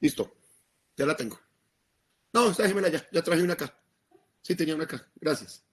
Listo, ya la tengo. No, déjemela ya traje una acá. Sí, tenía una acá, gracias.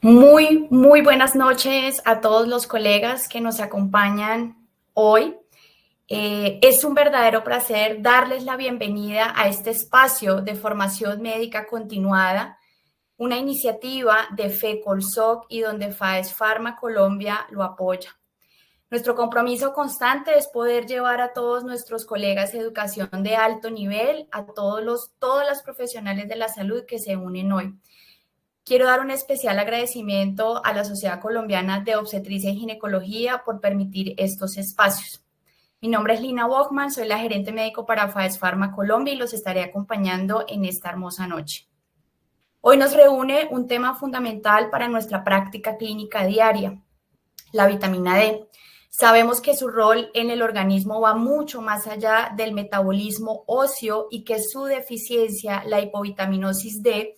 Muy buenas noches a todos los colegas que nos acompañan hoy. Es un verdadero placer darles la bienvenida a este espacio de formación médica continuada, una iniciativa de FECOLSOC y donde FAES Pharma Colombia lo apoya. Nuestro compromiso constante es poder llevar a todos nuestros colegas educación de alto nivel, a todos los profesionales de la salud que se unen hoy. Quiero dar un especial agradecimiento a la Sociedad Colombiana de Obstetricia y Ginecología por permitir estos espacios. Mi nombre es Lina Bogman, soy la gerente médico para FAES Pharma Colombia y los estaré acompañando en esta hermosa noche. Hoy nos reúne un tema fundamental para nuestra práctica clínica diaria, la vitamina D. Sabemos que su rol en el organismo va mucho más allá del metabolismo óseo y que su deficiencia, la hipovitaminosis D,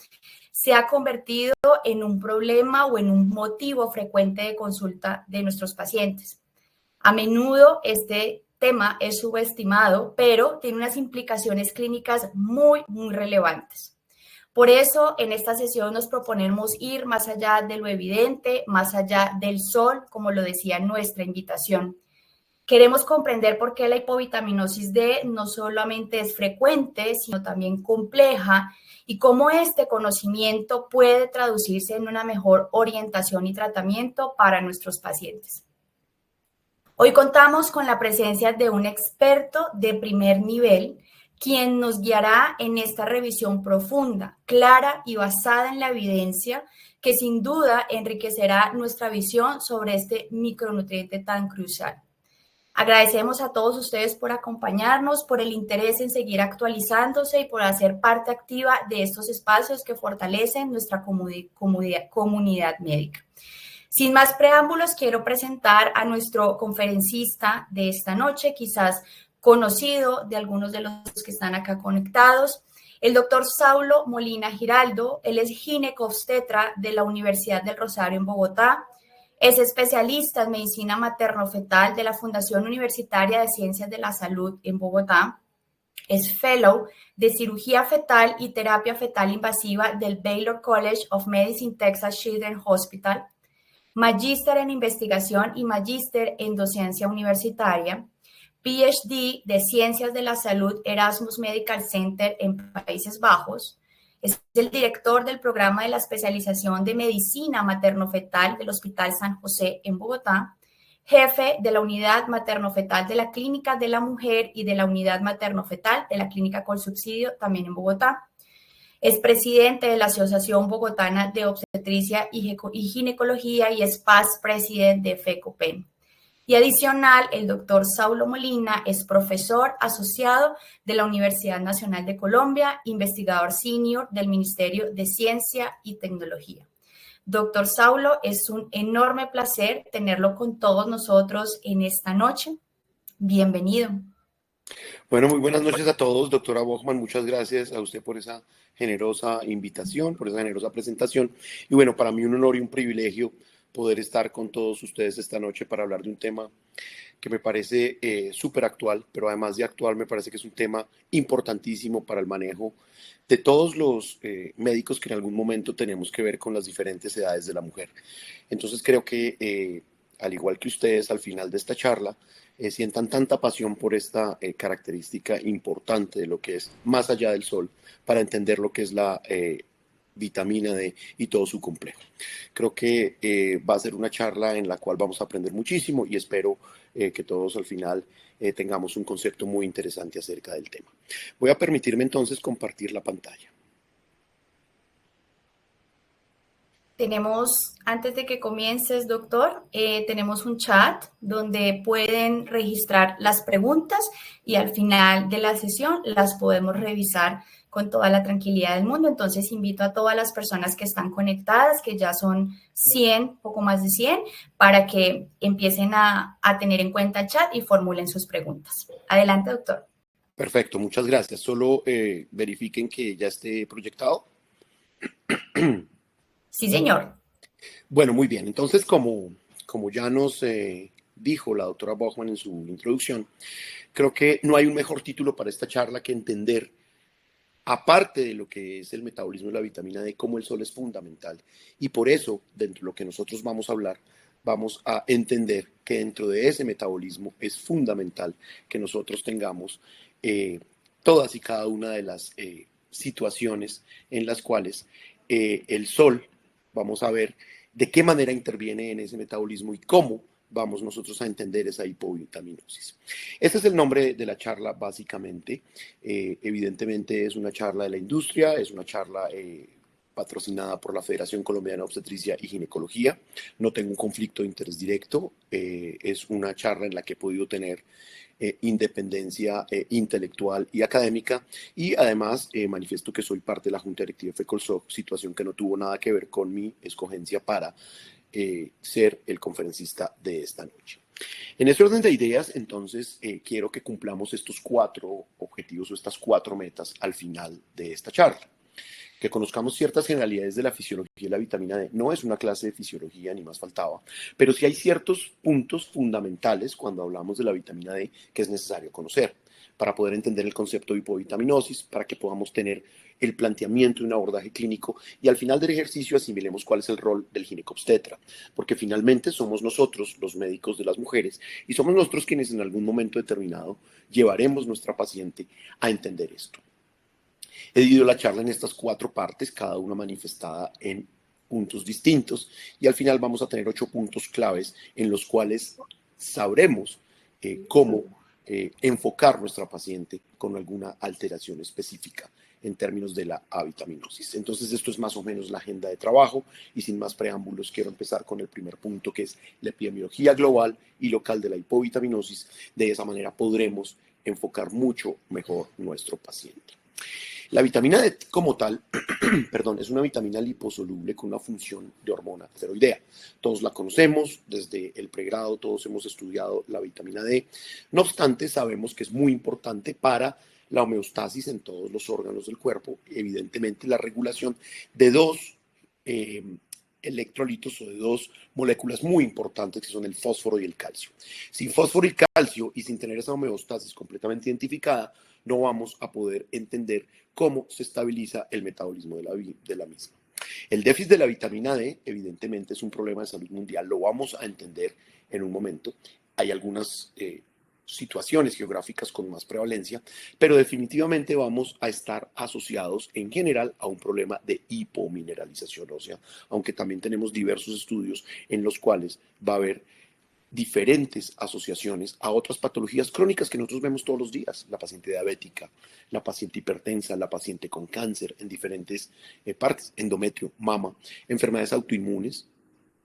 se ha convertido en un problema o en un motivo frecuente de consulta de nuestros pacientes. A menudo este tema es subestimado, pero tiene unas implicaciones clínicas muy relevantes. Por eso, en esta sesión nos proponemos ir más allá de lo evidente, más allá del sol, como lo decía nuestra invitación. Queremos comprender por qué la hipovitaminosis D no solamente es frecuente, sino también compleja y cómo este conocimiento puede traducirse en una mejor orientación y tratamiento para nuestros pacientes. Hoy contamos con la presencia de un experto de primer nivel, quien nos guiará en esta revisión profunda, clara y basada en la evidencia, que sin duda enriquecerá nuestra visión sobre este micronutriente tan crucial. Agradecemos a todos ustedes por acompañarnos, por el interés en seguir actualizándose y por hacer parte activa de estos espacios que fortalecen nuestra comunidad médica. Sin más preámbulos, quiero presentar a nuestro conferencista de esta noche, quizás conocido de algunos de los que están acá conectados, el doctor Saulo Molina Giraldo. Él es ginecobstetra de la Universidad del Rosario en Bogotá. Es especialista en medicina materno-fetal de la Fundación Universitaria de Ciencias de la Salud en Bogotá. Es fellow de cirugía fetal y terapia fetal invasiva del Baylor College of Medicine Texas Children's Hospital. Magíster en investigación y magíster en docencia universitaria. PhD de Ciencias de la Salud Erasmus Medical Center en Países Bajos. Es el director del programa de la especialización de medicina materno-fetal del Hospital San José en Bogotá. Jefe de la unidad materno-fetal de la Clínica de la Mujer y de la unidad materno-fetal de la Clínica Colsubsidio también en Bogotá. Es presidente de la Asociación Bogotana de Obstetricia y Ginecología y es past president de FECOPEN. Y adicional, el doctor Saulo Molina es profesor asociado de la Universidad Nacional de Colombia, investigador senior del Ministerio de Ciencia y Tecnología. Doctor Saulo, es un enorme placer tenerlo con todos nosotros en esta noche. Bienvenido. Bueno, muy buenas noches a todos, doctora Bojman. Muchas gracias a usted por esa generosa invitación, por esa generosa presentación. Y bueno, para mí un honor y un privilegio poder estar con todos ustedes esta noche para hablar de un tema que me parece súper actual, pero además de actual me parece que es un tema importantísimo para el manejo de todos los médicos que en algún momento tenemos que ver con las diferentes edades de la mujer. Entonces creo que al igual que ustedes al final de esta charla, sientan tanta pasión por esta característica importante de lo que es más allá del sol, para entender lo que es la vitamina D y todo su complejo. Creo que va a ser una charla en la cual vamos a aprender muchísimo y espero que todos al final tengamos un concepto muy interesante acerca del tema. Voy a permitirme entonces compartir la pantalla. Tenemos, antes de que comiences, doctor, tenemos un chat donde pueden registrar las preguntas y al final de la sesión las podemos revisar con toda la tranquilidad del mundo. Entonces, invito a todas las personas que están conectadas, que ya son 100, poco más de 100, para que empiecen a tener en cuenta el chat y formulen sus preguntas. Adelante, doctor. Perfecto, muchas gracias. Solo verifiquen que ya esté proyectado. Sí, señor. Bueno, muy bien. Entonces, como ya nos dijo la doctora Bojman en su introducción, creo que no hay un mejor título para esta charla que entender, aparte de lo que es el metabolismo de la vitamina D, cómo el sol es fundamental. Y por eso, dentro de lo que nosotros vamos a hablar, vamos a entender que dentro de ese metabolismo es fundamental que nosotros tengamos todas y cada una de las situaciones en las cuales el sol, vamos a ver de qué manera interviene en ese metabolismo y cómo vamos nosotros a entender esa hipovitaminosis. Este es el nombre de la charla, básicamente. Evidentemente es una charla de la industria, es una charla patrocinada por la Federación Colombiana de Obstetricia y Ginecología. No tengo un conflicto de interés directo. Es una charla en la que he podido tener independencia intelectual y académica, y además manifiesto que soy parte de la Junta Directiva de FECOLSOC, situación que no tuvo nada que ver con mi escogencia para ser el conferencista de esta noche. En ese orden de ideas, entonces, quiero que cumplamos estos 4 objetivos o estas 4 metas al final de esta charla. Que conozcamos ciertas generalidades de la fisiología de la vitamina D. No es una clase de fisiología, ni más faltaba, pero sí hay ciertos puntos fundamentales cuando hablamos de la vitamina D que es necesario conocer para poder entender el concepto de hipovitaminosis, para que podamos tener el planteamiento de un abordaje clínico y al final del ejercicio asimilemos cuál es el rol del ginecobstetra, porque finalmente somos nosotros los médicos de las mujeres y somos nosotros quienes en algún momento determinado llevaremos nuestra paciente a entender esto. He dividido la charla en estas 4 partes, cada una manifestada en puntos distintos, y al final vamos a tener 8 puntos claves en los cuales sabremos cómo enfocar nuestra paciente con alguna alteración específica en términos de la avitaminosis. Entonces, esto es más o menos la agenda de trabajo, y sin más preámbulos quiero empezar con el primer punto, que es la epidemiología global y local de la hipovitaminosis. De esa manera podremos enfocar mucho mejor nuestro paciente. La vitamina D como tal, perdón, es una vitamina liposoluble con una función de hormona tiroidea. Todos la conocemos, desde el pregrado todos hemos estudiado la vitamina D. No obstante, sabemos que es muy importante para la homeostasis en todos los órganos del cuerpo, evidentemente la regulación de dos eh, electrolitos o de dos moléculas muy importantes que son el fósforo y el calcio. Sin fósforo y calcio y sin tener esa homeostasis completamente identificada, no vamos a poder entender cómo se estabiliza el metabolismo de la misma. El déficit de la vitamina D, evidentemente, es un problema de salud mundial, lo vamos a entender en un momento. Hay algunas situaciones geográficas con más prevalencia, pero definitivamente vamos a estar asociados en general a un problema de hipomineralización ósea, aunque también tenemos diversos estudios en los cuales va a haber diferentes asociaciones a otras patologías crónicas que nosotros vemos todos los días, la paciente diabética, la paciente hipertensa, la paciente con cáncer en diferentes partes, endometrio, mama, enfermedades autoinmunes,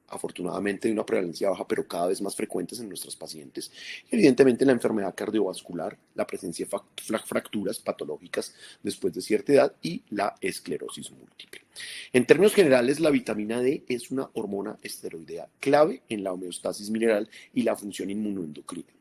afortunadamente de una prevalencia baja, pero cada vez más frecuentes en nuestras pacientes. Evidentemente la enfermedad cardiovascular, la presencia de fracturas patológicas después de cierta edad y la esclerosis múltiple. En términos generales, la vitamina D es una hormona esteroidea clave en la homeostasis mineral y la función inmunoendocrina.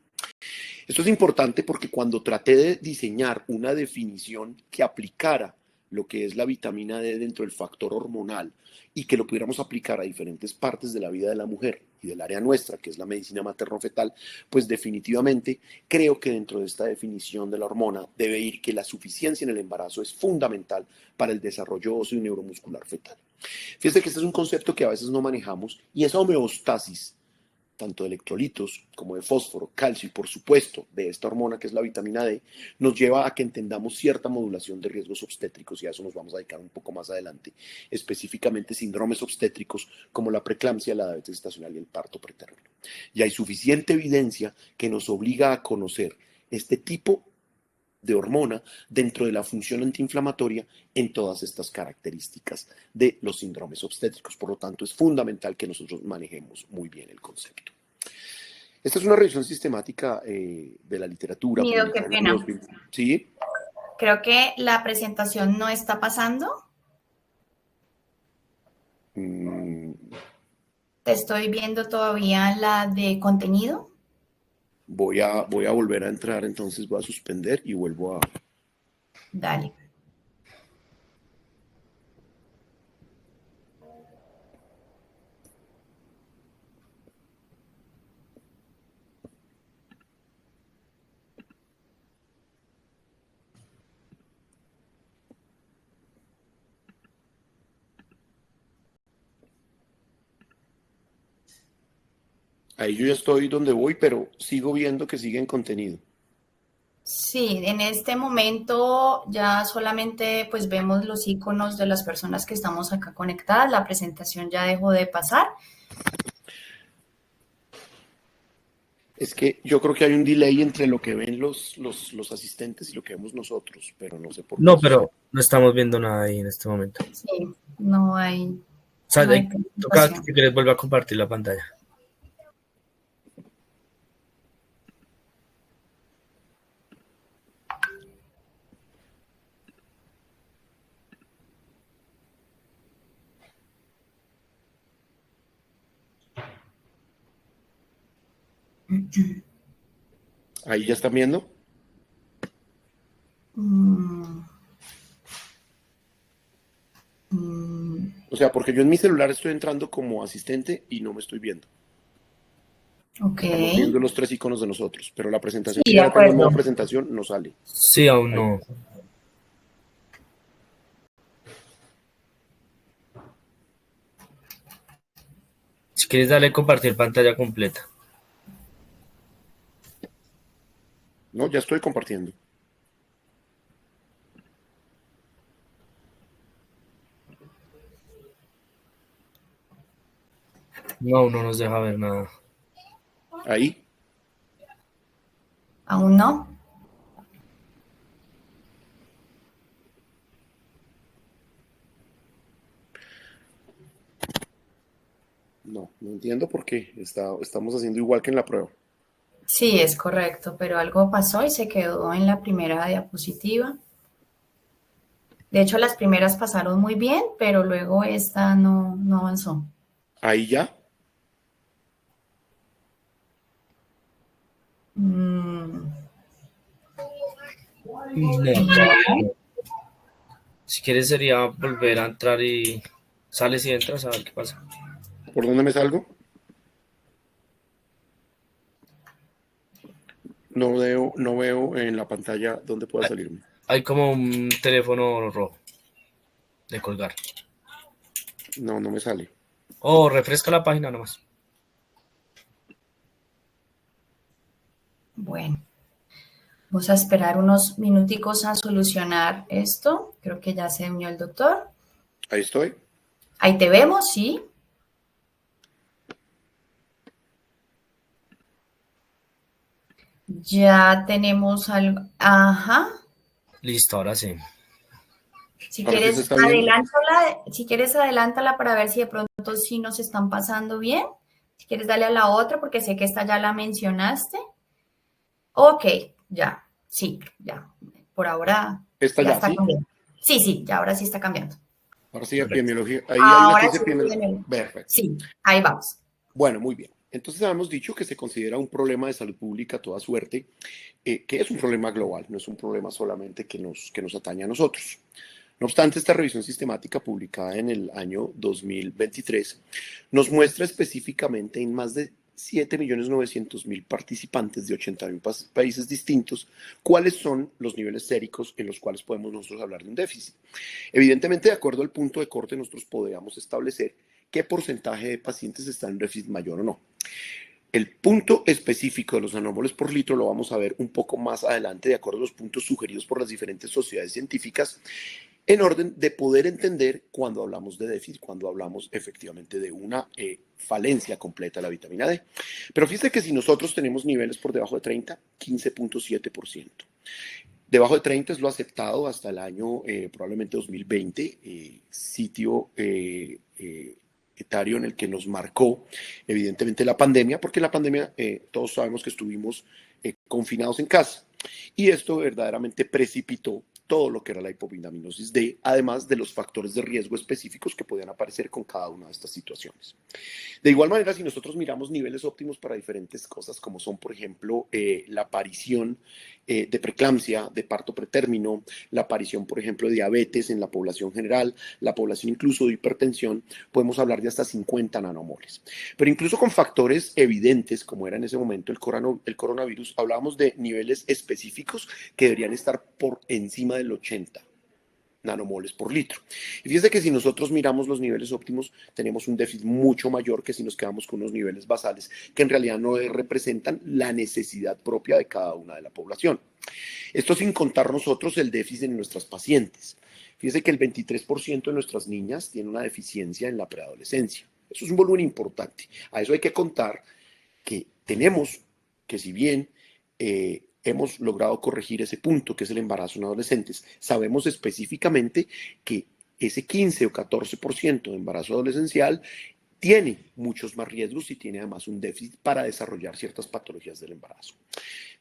Esto es importante porque cuando traté de diseñar una definición que aplicara lo que es la vitamina D dentro del factor hormonal y que lo pudiéramos aplicar a diferentes partes de la vida de la mujer y del área nuestra, que es la medicina materno-fetal, pues definitivamente creo que dentro de esta definición de la hormona debe ir que la suficiencia en el embarazo es fundamental para el desarrollo óseo y neuromuscular fetal. Fíjate que este es un concepto que a veces no manejamos y esa homeostasis tanto de electrolitos como de fósforo, calcio y por supuesto de esta hormona que es la vitamina D, nos lleva a que entendamos cierta modulación de riesgos obstétricos y a eso nos vamos a dedicar un poco más adelante, específicamente síndromes obstétricos como la preeclampsia, la diabetes gestacional y el parto preterno. Y hay suficiente evidencia que nos obliga a conocer este tipo de hormona dentro de la función antiinflamatoria en todas estas características de los síndromes obstétricos. Por lo tanto, es fundamental que nosotros manejemos muy bien el concepto. Esta es una revisión sistemática de la literatura. Nido, qué pena. ¿Sí? Creo que la presentación no está pasando. Te estoy viendo todavía la de contenido. Voy a volver a entrar, entonces voy a suspender y vuelvo a... Dale. Ahí yo ya estoy donde voy, pero sigo viendo que sigue en contenido. Sí, en este momento ya solamente pues vemos los iconos de las personas que estamos acá conectadas. La presentación ya dejó de pasar. Es que yo creo que hay un delay entre lo que ven los asistentes y lo que vemos nosotros, pero no sé por qué. No, pero no estamos viendo nada ahí en este momento. Sí, no hay... O sea, no hay toca, si quieres, vuelve a compartir la pantalla. ¿Ahí ya están viendo? O sea, porque yo en mi celular estoy entrando como asistente y no me estoy viendo. Ok. Estamos viendo los tres iconos de nosotros, pero la presentación Sí, que ya tengo acuerdo. en presentación no sale. Sí, aún no. Si quieres, dale compartir pantalla completa. No, ya estoy compartiendo. No, no nos deja ver nada. Ahí. ¿Aún no? No entiendo por qué. Estamos haciendo igual que en la prueba. Sí, es correcto, pero algo pasó y se quedó en la primera diapositiva. De hecho, las primeras pasaron muy bien, pero luego esta no avanzó. Ahí ya. Mm, No, todavía no. Si quieres sería volver a entrar y sales y entras a ver qué pasa. ¿Por dónde me salgo? No veo en la pantalla dónde pueda Hay, salirme. hay como un teléfono rojo de colgar. No, no me sale. O refresca la página nomás. bueno, vamos a esperar unos minuticos a solucionar esto. Creo que ya se unió el doctor. Ahí estoy. Ahí te vemos, sí. Ya tenemos algo. Ajá. Listo, ahora sí. Si Ahora sí se quieres, está viendo. adelántala para ver si de pronto sí nos están pasando bien. Si quieres, dale a la otra porque sé que esta ya la mencionaste. Ok, ya, sí, ya. Por ahora Está ya ya, está ¿sí? cambiando. Sí, sí, ya ahora sí está cambiando. Ahora sí, Correcto. epidemiología. Ahí hay una que Ahora dice sí, epidemiología. bien. Perfecto. Sí, ahí vamos. Bueno, muy bien. Entonces habíamos dicho que se considera un problema de salud pública a toda suerte, que es un problema global, no es un problema solamente que nos atañe a nosotros. No obstante, esta revisión sistemática publicada en el año 2023 nos muestra específicamente en más de 7.900.000 participantes de 80.000 países distintos cuáles son los niveles séricos en los cuales podemos nosotros hablar de un déficit. Evidentemente, de acuerdo al punto de corte, nosotros podríamos establecer qué porcentaje de pacientes está en déficit mayor o no. El punto específico de los nanómoles por litro lo vamos a ver un poco más adelante, de acuerdo a los puntos sugeridos por las diferentes sociedades científicas, en orden de poder entender cuando hablamos de déficit, cuando hablamos efectivamente de una falencia completa de la vitamina D. Pero fíjese que si nosotros tenemos niveles por debajo de 30, 15.7%. Debajo de 30 es lo aceptado hasta el año probablemente 2020, sitio etario en el que nos marcó evidentemente la pandemia, porque la pandemia todos sabemos que estuvimos confinados en casa y esto verdaderamente precipitó todo lo que era la hipovitaminosis D, además de los factores de riesgo específicos que podían aparecer con cada una de estas situaciones. De igual manera, si nosotros miramos niveles óptimos para diferentes cosas, como son, por ejemplo, la aparición de preeclampsia, de parto pretérmino, la aparición, por ejemplo, de diabetes en la población general, la población incluso de hipertensión, podemos hablar de hasta 50 nanomoles. Pero incluso con factores evidentes, como era en ese momento el coronavirus, hablábamos de niveles específicos que deberían estar por encima del 80 nanomoles por litro. Y fíjense que si nosotros miramos los niveles óptimos, tenemos un déficit mucho mayor que si nos quedamos con unos niveles basales que en realidad no representan la necesidad propia de cada una de la población. Esto sin contar nosotros el déficit en nuestras pacientes. Fíjense que el 23% de nuestras niñas tiene una deficiencia en la preadolescencia. Eso es un volumen importante. A eso hay que contar que tenemos que si bien hemos logrado corregir ese punto que es el embarazo en adolescentes, sabemos específicamente que ese 15 o 14% de embarazo adolescencial tiene muchos más riesgos y tiene además un déficit para desarrollar ciertas patologías del embarazo.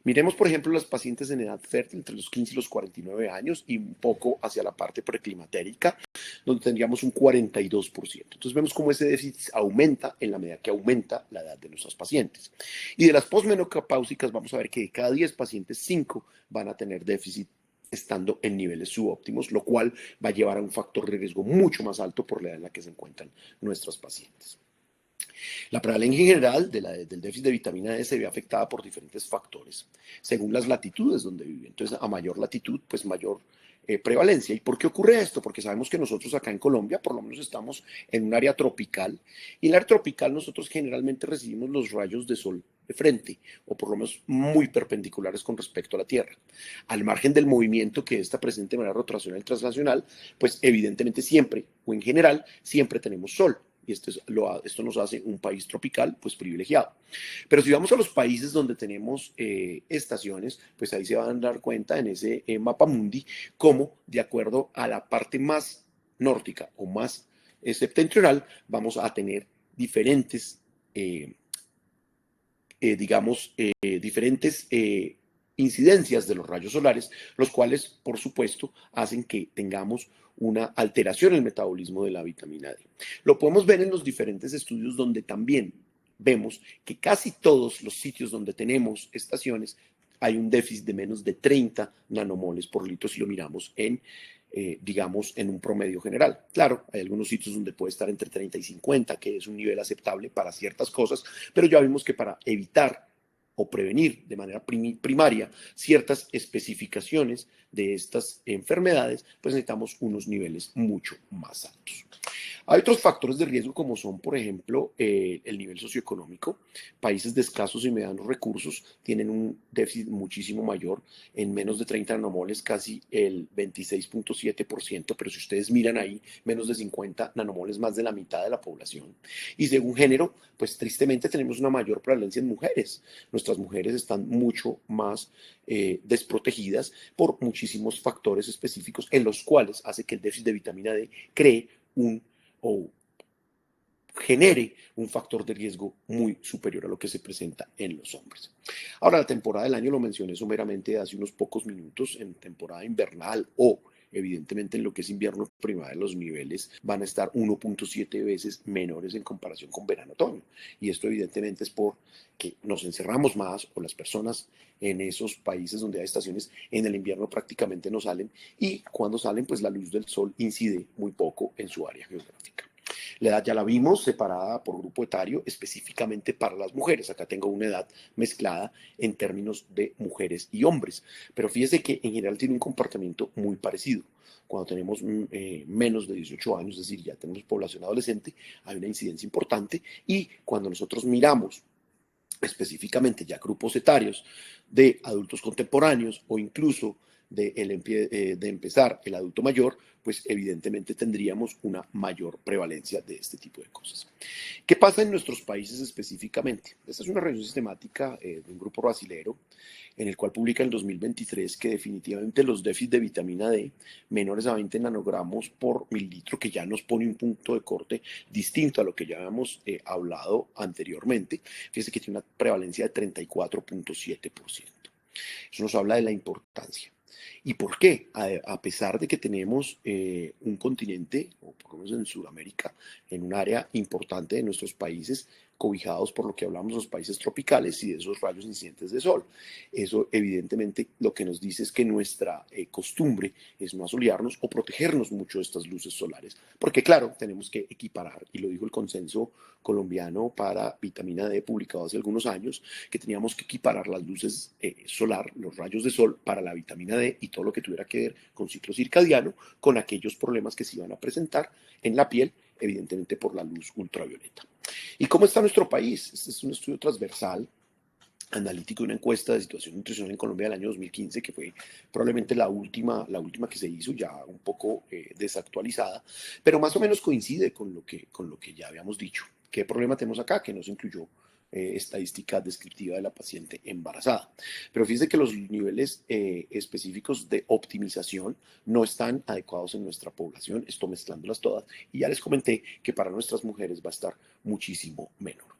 Miremos, por ejemplo, las pacientes en edad fértil entre los 15 y los 49 años y un poco hacia la parte preclimatérica, donde tendríamos un 42%. Entonces vemos cómo ese déficit aumenta en la medida que aumenta la edad de nuestras pacientes. Y de las posmenopáusicas vamos a ver que de cada 10 pacientes, 5 van a tener déficit estando en niveles subóptimos, lo cual va a llevar a un factor de riesgo mucho más alto por la edad en la que se encuentran nuestras pacientes. La prevalencia en general del déficit de vitamina D se ve afectada por diferentes factores, según las latitudes donde vive. Entonces, a mayor latitud, pues mayor prevalencia. ¿Y por qué ocurre esto? Porque sabemos que nosotros acá en Colombia, por lo menos estamos en un área tropical, y en el área tropical nosotros generalmente recibimos los rayos de sol de frente, o por lo menos muy perpendiculares con respecto a la Tierra. Al margen del movimiento que está presente de manera rotacional y translacional, pues evidentemente siempre, o en general, siempre tenemos sol. Y esto nos hace un país tropical, pues privilegiado. Pero si vamos a los países donde tenemos estaciones, pues ahí se van a dar cuenta en ese mapa mundi, cómo de acuerdo a la parte más nórdica o más septentrional, vamos a tener diferentes, diferentes incidencias de los rayos solares, los cuales, por supuesto, hacen que tengamos una alteración en el metabolismo de la vitamina D. Lo podemos ver en los diferentes estudios donde también vemos que casi todos los sitios donde tenemos estaciones hay un déficit de menos de 30 nanomoles por litro si lo miramos digamos, en un promedio general. Claro, hay algunos sitios donde puede estar entre 30 y 50, que es un nivel aceptable para ciertas cosas, pero ya vimos que para evitar o prevenir de manera primaria ciertas especificaciones de estas enfermedades, pues necesitamos unos niveles mucho más altos. Hay otros factores de riesgo como son, por ejemplo, el nivel socioeconómico. Países de escasos y medianos recursos tienen un déficit muchísimo mayor, en menos de 30 nanomoles, casi el 26.7%, pero si ustedes miran ahí, menos de 50 nanomoles, más de la mitad de la población. Y según género, pues tristemente tenemos una mayor prevalencia en mujeres. Nuestras mujeres están mucho más desprotegidas por muchísimos factores específicos en los cuales hace que el déficit de vitamina D cree o genere un factor de riesgo muy superior a lo que se presenta en los hombres. Ahora, la temporada del año lo mencioné someramente hace unos pocos minutos. En temporada invernal o evidentemente en lo que es invierno primavera, los niveles van a estar 1.7 veces menores en comparación con verano-otoño. Y esto evidentemente es porque nos encerramos más, o las personas en esos países donde hay estaciones en el invierno prácticamente no salen, y cuando salen pues la luz del sol incide muy poco en su área geográfica. La edad ya la vimos separada por grupo etario, específicamente para las mujeres. Acá tengo una edad mezclada en términos de mujeres y hombres. Pero fíjese que en general tiene un comportamiento muy parecido. Cuando tenemos menos de 18 años, es decir, ya tenemos población adolescente, hay una incidencia importante. Y cuando nosotros miramos específicamente ya grupos etarios de adultos contemporáneos o incluso de empezar el adulto mayor, pues evidentemente tendríamos una mayor prevalencia de este tipo de cosas. ¿Qué pasa en nuestros países específicamente? Esta es una revisión sistemática de un grupo brasilero en el cual publica en 2023 que definitivamente los déficits de vitamina D menores a 20 nanogramos por mililitro, que ya nos pone un punto de corte distinto a lo que ya habíamos hablado anteriormente. Fíjese que tiene una prevalencia de 34.7%. Eso nos habla de la importancia. ¿Y por qué? A pesar de que tenemos un continente, o por lo menos en Sudamérica, en un área importante de nuestros países, cobijados por lo que hablamos los países tropicales y de esos rayos incidentes de sol. Eso evidentemente lo que nos dice es que nuestra costumbre es no asolearnos o protegernos mucho de estas luces solares, porque claro, tenemos que equiparar, y lo dijo el consenso colombiano para vitamina D publicado hace algunos años, que teníamos que equiparar las luces solar, los rayos de sol para la vitamina D y todo lo que tuviera que ver con ciclo circadiano, con aquellos problemas que se iban a presentar en la piel, evidentemente por la luz ultravioleta. ¿Y cómo está nuestro país? Este es un estudio transversal, analítico, de una encuesta de situación nutricional en Colombia del año 2015, que fue probablemente la última que se hizo, ya un poco desactualizada, pero más o menos coincide con lo que ya habíamos dicho. ¿Qué problema tenemos acá? Que no se incluyó estadística descriptiva de la paciente embarazada. Pero fíjense que los niveles específicos de optimización no están adecuados en nuestra población, esto mezclándolas todas, y ya les comenté que para nuestras mujeres va a estar muchísimo menor.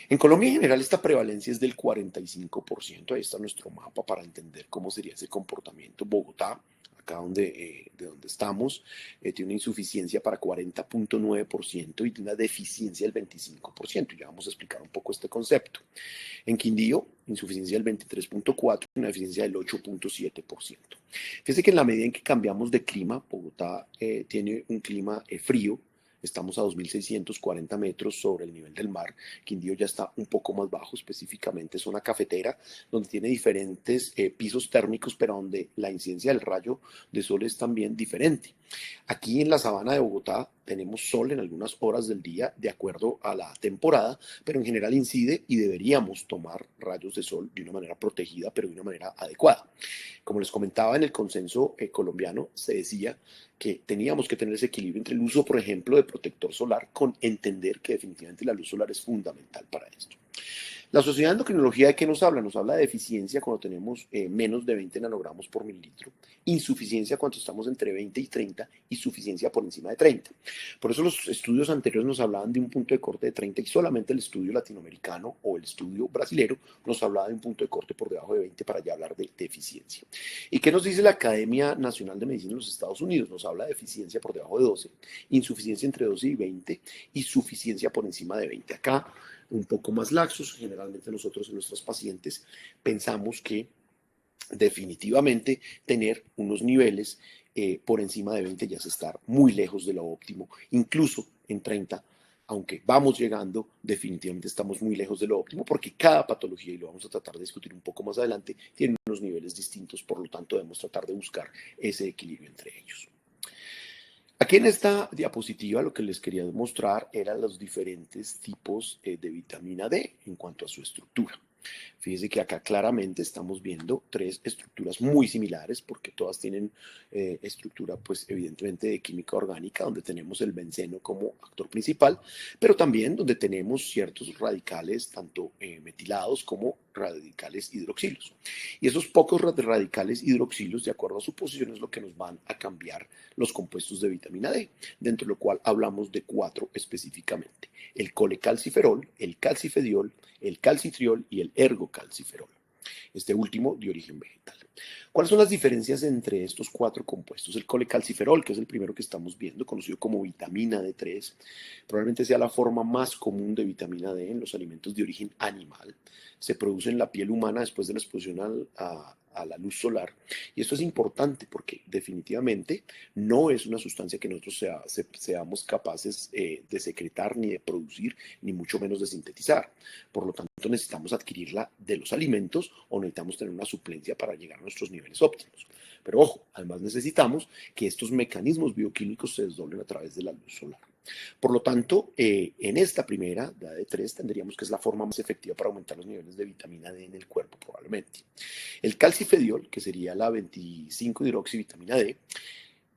En Colombia en general esta prevalencia es del 45%, ahí está nuestro mapa para entender cómo sería ese comportamiento. Bogotá, acá de donde estamos, tiene una insuficiencia para 40.9% y tiene una deficiencia del 25%. Ya vamos a explicar un poco este concepto. En Quindío, insuficiencia del 23.4% y una deficiencia del 8.7%. Fíjense que en la medida en que cambiamos de clima, Bogotá tiene un clima frío. Estamos a 2.640 metros sobre el nivel del mar. Quindío ya está un poco más bajo, específicamente zona cafetera, donde tiene diferentes pisos térmicos, pero donde la incidencia del rayo de sol es también diferente. Aquí en la sabana de Bogotá tenemos sol en algunas horas del día de acuerdo a la temporada, pero en general incide y deberíamos tomar rayos de sol de una manera protegida, pero de una manera adecuada. Como les comentaba, en el consenso colombiano se decía que teníamos que tener ese equilibrio entre el uso, por ejemplo, de protector solar con entender que definitivamente la luz solar es fundamental para esto. La Sociedad de Endocrinología, ¿de qué nos habla? Nos habla de eficiencia cuando tenemos menos de 20 nanogramos por mililitro, insuficiencia cuando estamos entre 20 y 30 y suficiencia por encima de 30. Por eso los estudios anteriores nos hablaban de un punto de corte de 30 y solamente el estudio latinoamericano o el estudio brasilero nos hablaba de un punto de corte por debajo de 20 para ya hablar de eficiencia. ¿Y qué nos dice la Academia Nacional de Medicina en los Estados Unidos? Nos habla de eficiencia por debajo de 12, insuficiencia entre 12 y 20 y suficiencia por encima de 20. Acá un poco más laxos. Generalmente nosotros en nuestros pacientes pensamos que definitivamente tener unos niveles por encima de 20 ya es estar muy lejos de lo óptimo, incluso en 30, aunque vamos llegando, definitivamente estamos muy lejos de lo óptimo porque cada patología, y lo vamos a tratar de discutir un poco más adelante, tiene unos niveles distintos, por lo tanto debemos tratar de buscar ese equilibrio entre ellos. Aquí en esta diapositiva lo que les quería demostrar eran los diferentes tipos de vitamina D en cuanto a su estructura. Fíjense que acá claramente estamos viendo tres estructuras muy similares porque todas tienen estructura pues evidentemente de química orgánica, donde tenemos el benceno como actor principal, pero también donde tenemos ciertos radicales tanto metilados como radicales hidroxilos. Y esos pocos radicales hidroxilos, de acuerdo a su posición, es lo que nos van a cambiar los compuestos de vitamina D, dentro de lo cual hablamos de 4 específicamente: el colecalciferol, el calcifediol, el calcitriol y el ergocalciferol, este último de origen vegetal. ¿Cuáles son las diferencias entre estos 4 compuestos? El colecalciferol, que es el primero que estamos viendo, conocido como vitamina D3, probablemente sea la forma más común de vitamina D en los alimentos de origen animal. Se produce en la piel humana después de la exposición a la luz solar. Y esto es importante porque definitivamente no es una sustancia que nosotros seamos capaces de secretar ni de producir, ni mucho menos de sintetizar. Por lo tanto, necesitamos adquirirla de los alimentos o necesitamos tener una suplencia para llegar a nuestros niveles óptimos. Pero ojo, además necesitamos que estos mecanismos bioquímicos se desdoblen a través de la luz solar. Por lo tanto, en esta primera, la D3, tendríamos que es la forma más efectiva para aumentar los niveles de vitamina D en el cuerpo, probablemente. El calcifediol, que sería la 25-hidroxivitamina D,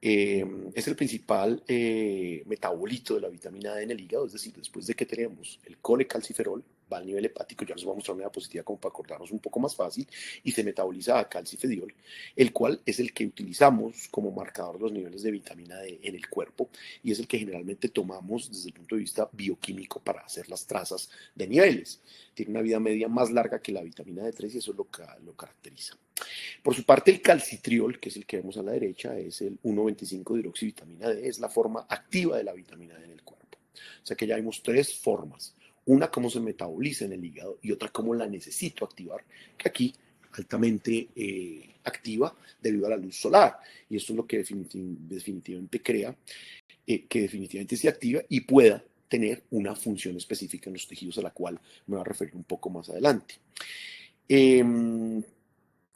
es el principal metabolito de la vitamina D en el hígado, es decir, después de que tenemos el colecalciferol, va al nivel hepático, ya les voy a mostrar una diapositiva como para acordarnos un poco más fácil, y se metaboliza a calcifediol, el cual es el que utilizamos como marcador de los niveles de vitamina D en el cuerpo, y es el que generalmente tomamos desde el punto de vista bioquímico para hacer las trazas de niveles. Tiene una vida media más larga que la vitamina D3 y eso lo caracteriza. Por su parte, el calcitriol, que es el que vemos a la derecha, es el 1,25-hidroxivitamina D, es la forma activa de la vitamina D en el cuerpo. O sea que ya vimos 3 formas. Una, cómo se metaboliza en el hígado, y otra, cómo la necesito activar, que aquí altamente activa debido a la luz solar. Y esto es lo que definitivamente crea que definitivamente se activa y pueda tener una función específica en los tejidos, a la cual me voy a referir un poco más adelante.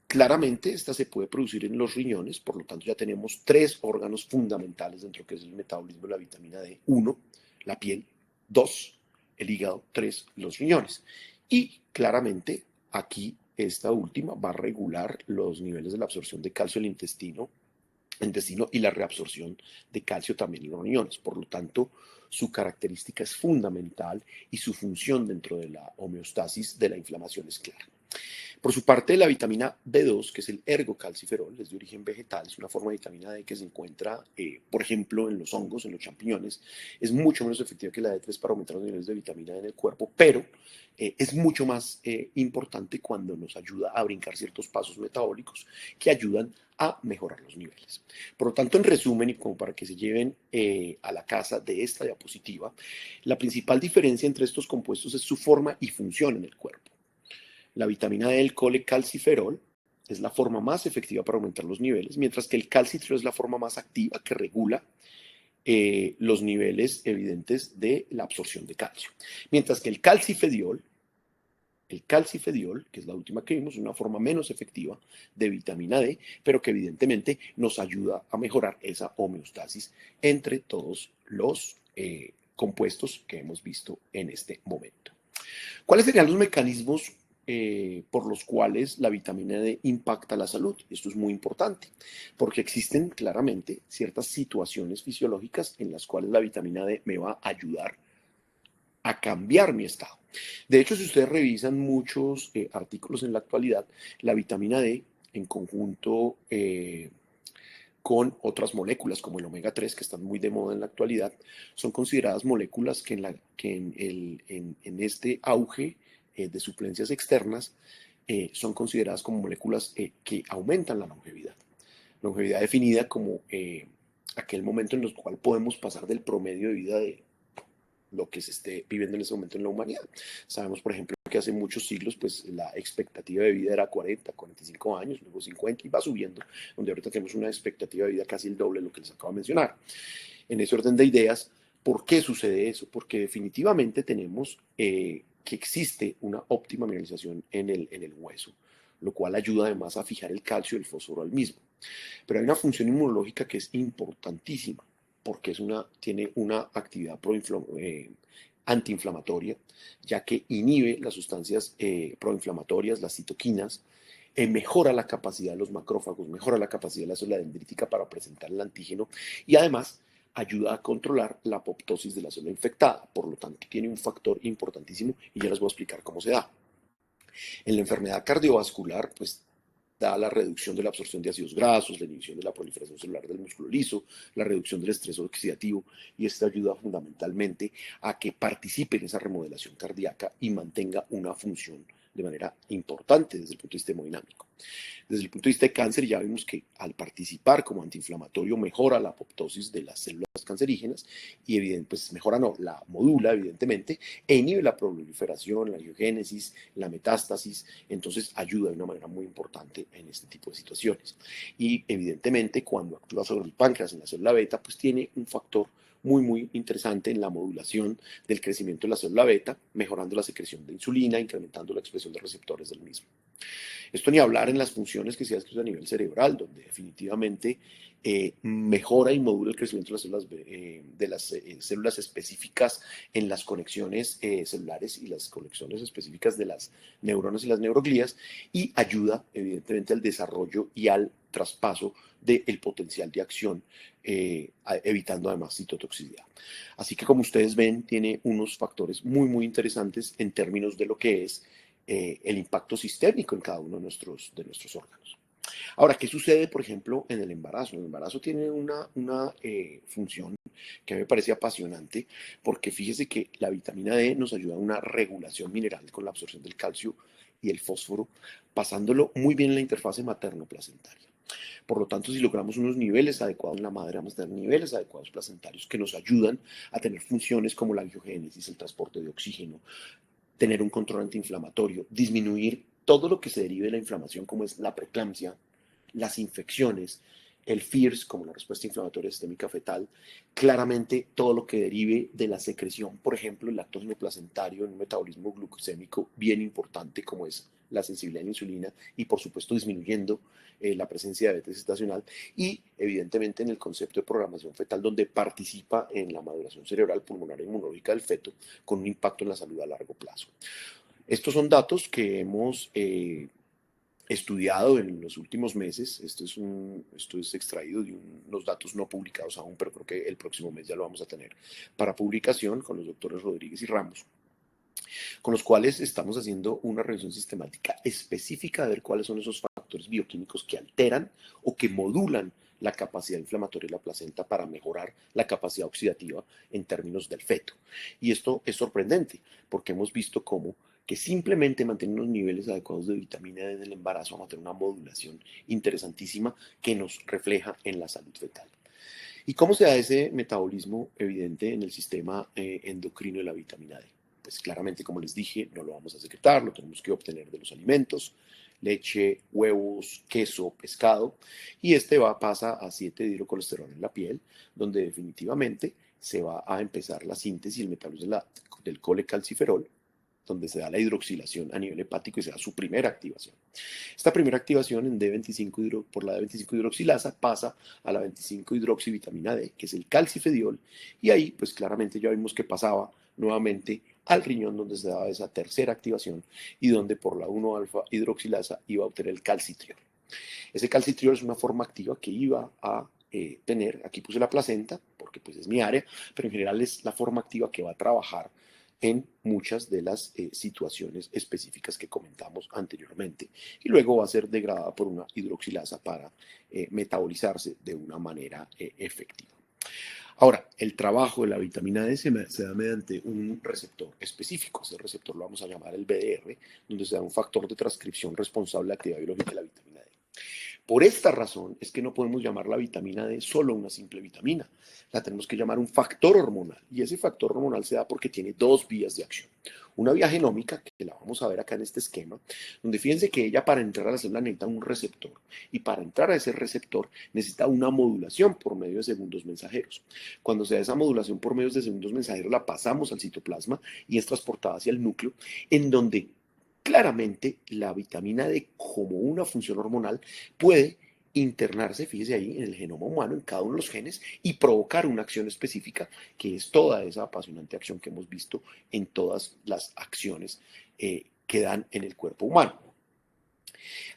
Claramente esta se puede producir en los riñones, por lo tanto ya tenemos 3 órganos fundamentales dentro de lo que es el metabolismo de la vitamina D. 1, la piel; 2, el hígado; 3, los riñones. Y claramente aquí esta última va a regular los niveles de la absorción de calcio en el intestino y la reabsorción de calcio también en los riñones. Por lo tanto, su característica es fundamental y su función dentro de la homeostasis de la inflamación es clara. Por su parte, la vitamina B2, que es el ergocalciferol, es de origen vegetal, es una forma de vitamina D que se encuentra, por ejemplo, en los hongos, en los champiñones. Es mucho menos efectiva que la D3 para aumentar los niveles de vitamina D en el cuerpo, pero es mucho más importante cuando nos ayuda a brincar ciertos pasos metabólicos que ayudan a mejorar los niveles. Por lo tanto, en resumen, y como para que se lleven a la casa de esta diapositiva, la principal diferencia entre estos compuestos es su forma y función en el cuerpo. La vitamina D, el colecalciferol, es la forma más efectiva para aumentar los niveles, mientras que el calcitriol es la forma más activa que regula los niveles evidentes de la absorción de calcio. Mientras que el calcifediol, que es la última que vimos, es una forma menos efectiva de vitamina D, pero que evidentemente nos ayuda a mejorar esa homeostasis entre todos los compuestos que hemos visto en este momento. ¿Cuáles serían los mecanismos por los cuales la vitamina D impacta la salud? Esto es muy importante porque existen claramente ciertas situaciones fisiológicas en las cuales la vitamina D me va a ayudar a cambiar mi estado. De hecho, si ustedes revisan muchos artículos en la actualidad, la vitamina D en conjunto con otras moléculas como el omega 3, que están muy de moda en la actualidad, son consideradas moléculas que en este auge de suplencias externas son consideradas como moléculas que aumentan la longevidad. Longevidad definida como aquel momento en el cual podemos pasar del promedio de vida de lo que se esté viviendo en ese momento en la humanidad. Sabemos, por ejemplo, que hace muchos siglos, pues la expectativa de vida era 40, 45 años, luego 50 y va subiendo, donde ahorita tenemos una expectativa de vida casi el doble de lo que les acabo de mencionar. En ese orden de ideas, ¿por qué sucede eso? Porque definitivamente tenemos que existe una óptima mineralización en el hueso, lo cual ayuda además a fijar el calcio y el fósforo al mismo. Pero hay una función inmunológica que es importantísima, porque tiene una actividad antiinflamatoria, ya que inhibe las sustancias proinflamatorias, las citoquinas, mejora la capacidad de los macrófagos, mejora la capacidad de la célula dendrítica para presentar el antígeno y además ayuda a controlar la apoptosis de la célula infectada. Por lo tanto, tiene un factor importantísimo y ya les voy a explicar cómo se da. En la enfermedad cardiovascular, pues da la reducción de la absorción de ácidos grasos, la inhibición de la proliferación celular del músculo liso, la reducción del estrés oxidativo, y esto ayuda fundamentalmente a que participe en esa remodelación cardíaca y mantenga una función de manera importante desde el punto de vista hemodinámico. Desde el punto de vista de cáncer ya vimos que al participar como antiinflamatorio mejora la apoptosis de las células cancerígenas y pues mejora, no, la modula evidentemente e inhibe la proliferación, la angiogénesis, la metástasis, entonces ayuda de una manera muy importante en este tipo de situaciones. Y evidentemente cuando actúa sobre el páncreas en la célula beta, pues tiene un factor muy interesante en la modulación del crecimiento de la célula beta, mejorando la secreción de insulina, incrementando la expresión de receptores del mismo. Esto ni hablar en las funciones que se hacen a nivel cerebral, donde definitivamente mejora y modula el crecimiento de las células específicas en las conexiones celulares y las conexiones específicas de las neuronas y las neuroglías y ayuda evidentemente al desarrollo y al traspaso del potencial de acción, evitando además citotoxicidad. Así que como ustedes ven, tiene unos factores muy interesantes en términos de lo que es el impacto sistémico en cada uno de nuestros órganos. Ahora, ¿qué sucede, por ejemplo, en el embarazo? El embarazo tiene una función que me parece apasionante, porque fíjese que la vitamina D nos ayuda a una regulación mineral con la absorción del calcio y el fósforo, pasándolo muy bien en la interfase materno-placentaria. Por lo tanto, si logramos unos niveles adecuados en la madre, vamos a tener niveles adecuados placentarios que nos ayudan a tener funciones como la angiogénesis, el transporte de oxígeno, tener un control antiinflamatorio, disminuir todo lo que se derive de la inflamación, como es la preeclampsia, las infecciones, el FIRS, como la respuesta inflamatoria sistémica fetal, claramente todo lo que derive de la secreción, por ejemplo, el lactógeno placentario en un metabolismo glucosémico bien importante, como es la sensibilidad a la insulina, y por supuesto disminuyendo la presencia de diabetes gestacional, y evidentemente en el concepto de programación fetal, donde participa en la maduración cerebral, pulmonar e inmunológica del feto, con un impacto en la salud a largo plazo. Estos son datos que hemos estudiado en los últimos meses. Esto es extraído de unos datos no publicados aún, pero creo que el próximo mes ya lo vamos a tener para publicación con los doctores Rodríguez y Ramos, con los cuales estamos haciendo una revisión sistemática específica de ver cuáles son esos factores bioquímicos que alteran o que modulan la capacidad inflamatoria de la placenta para mejorar la capacidad oxidativa en términos del feto. Y esto es sorprendente porque hemos visto cómo que simplemente manteniendo unos niveles adecuados de vitamina D en el embarazo vamos a tener una modulación interesantísima que nos refleja en la salud fetal. ¿Y cómo se da ese metabolismo evidente en el sistema endocrino de la vitamina D? Pues claramente, como les dije, no lo vamos a secretar, lo tenemos que obtener de los alimentos, leche, huevos, queso, pescado, y pasa a 7-hidrocolesterol en la piel, donde definitivamente se va a empezar la síntesis y el metabolismo del colecalciferol, donde se da la hidroxilación a nivel hepático y se da su primera activación. Esta primera activación por la D25 hidroxilasa pasa a la 25 hidroxivitamina D, que es el calcifediol, y ahí pues claramente ya vimos que pasaba nuevamente al riñón donde se daba esa tercera activación y donde por la 1-alfa hidroxilasa iba a obtener el calcitriol. Ese calcitriol es una forma activa que iba a tener, aquí puse la placenta porque pues es mi área, pero en general es la forma activa que va a trabajar en muchas de las situaciones específicas que comentamos anteriormente. Y luego va a ser degradada por una hidroxilasa para metabolizarse de una manera efectiva. Ahora, el trabajo de la vitamina D se da mediante un receptor específico. Ese receptor lo vamos a llamar el BDR, donde se da un factor de transcripción responsable de la actividad biológica de la vitamina D. Por esta razón es que no podemos llamar la vitamina D solo una simple vitamina. La tenemos que llamar un factor hormonal. Y ese factor hormonal se da porque tiene dos vías de acción. Una vía genómica, que la vamos a ver acá en este esquema, donde fíjense que ella para entrar a la célula necesita un receptor. Y para entrar a ese receptor necesita una modulación por medio de segundos mensajeros. Cuando se da esa modulación por medio de segundos mensajeros, la pasamos al citoplasma y es transportada hacia el núcleo, en donde claramente la vitamina D, como una función hormonal, puede internarse, fíjese ahí, en el genoma humano, en cada uno de los genes, y provocar una acción específica, que es toda esa apasionante acción que hemos visto en todas las acciones que dan en el cuerpo humano.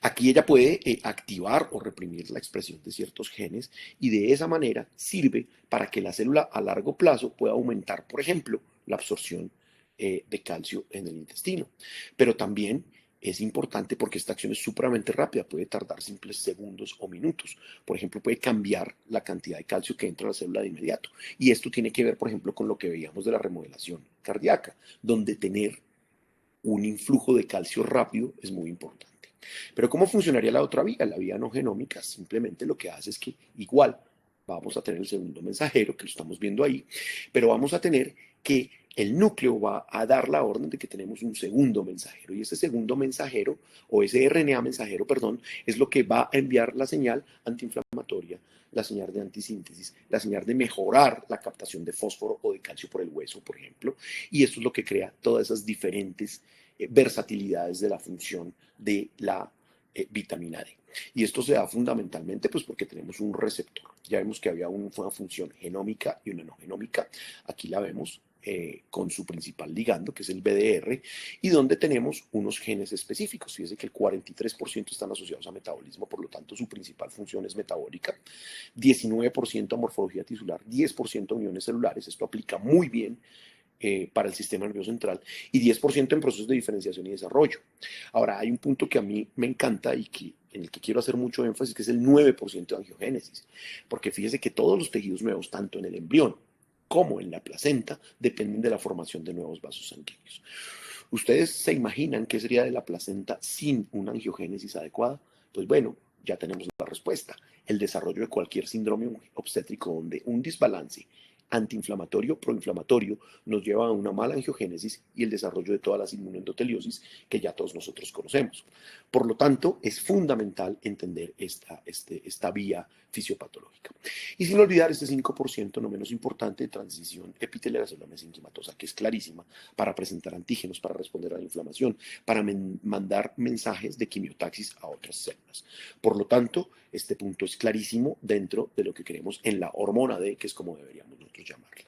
Aquí ella puede activar o reprimir la expresión de ciertos genes y de esa manera sirve para que la célula a largo plazo pueda aumentar, por ejemplo, la absorción de calcio en el intestino. Pero también es importante porque esta acción es supremamente rápida, puede tardar simples segundos o minutos. Por ejemplo, puede cambiar la cantidad de calcio que entra a la célula de inmediato. Y esto tiene que ver, por ejemplo, con lo que veíamos de la remodelación cardíaca, donde tener un influjo de calcio rápido es muy importante. Pero ¿cómo funcionaría la otra vía? La vía no genómica simplemente lo que hace es que igual vamos a tener el segundo mensajero, que lo estamos viendo ahí, pero vamos a tener que el núcleo va a dar la orden de que tenemos un segundo mensajero. Y ese segundo mensajero, o ese RNA mensajero, perdón, es lo que va a enviar la señal antiinflamatoria, la señal de antisíntesis, la señal de mejorar la captación de fósforo o de calcio por el hueso, por ejemplo. Y esto es lo que crea todas esas diferentes versatilidades de la función de la vitamina D. Y esto se da fundamentalmente pues porque tenemos un receptor. Ya vemos que había una función genómica y una no genómica. Aquí la vemos con su principal ligando, que es el BDR, y donde tenemos unos genes específicos. Fíjense que el 43% están asociados a metabolismo, por lo tanto su principal función es metabólica, 19% a morfología tisular, 10% a uniones celulares. Esto aplica muy bien para el sistema nervioso central y 10% en procesos de diferenciación y desarrollo. Ahora, hay un punto que a mí me encanta y en el que quiero hacer mucho énfasis, que es el 9% de angiogénesis, porque fíjese que todos los tejidos nuevos, tanto en el embrión como en la placenta, dependen de la formación de nuevos vasos sanguíneos. ¿Ustedes se imaginan qué sería de la placenta sin una angiogénesis adecuada? Pues bueno, ya tenemos la respuesta. El desarrollo de cualquier síndrome obstétrico donde un desbalance antiinflamatorio, proinflamatorio, nos lleva a una mala angiogénesis y el desarrollo de todas las inmunoendoteliosis que ya todos nosotros conocemos. Por lo tanto, es fundamental entender esta vía fisiopatológica. Y sin olvidar este 5% no menos importante de transición epitelial célula mesenquimatosa, que es clarísima para presentar antígenos, para responder a la inflamación, para mandar mensajes de quimiotaxis a otras células. Por lo tanto, este punto es clarísimo dentro de lo que queremos en la hormona D, que es como deberíamos nosotros llamarla.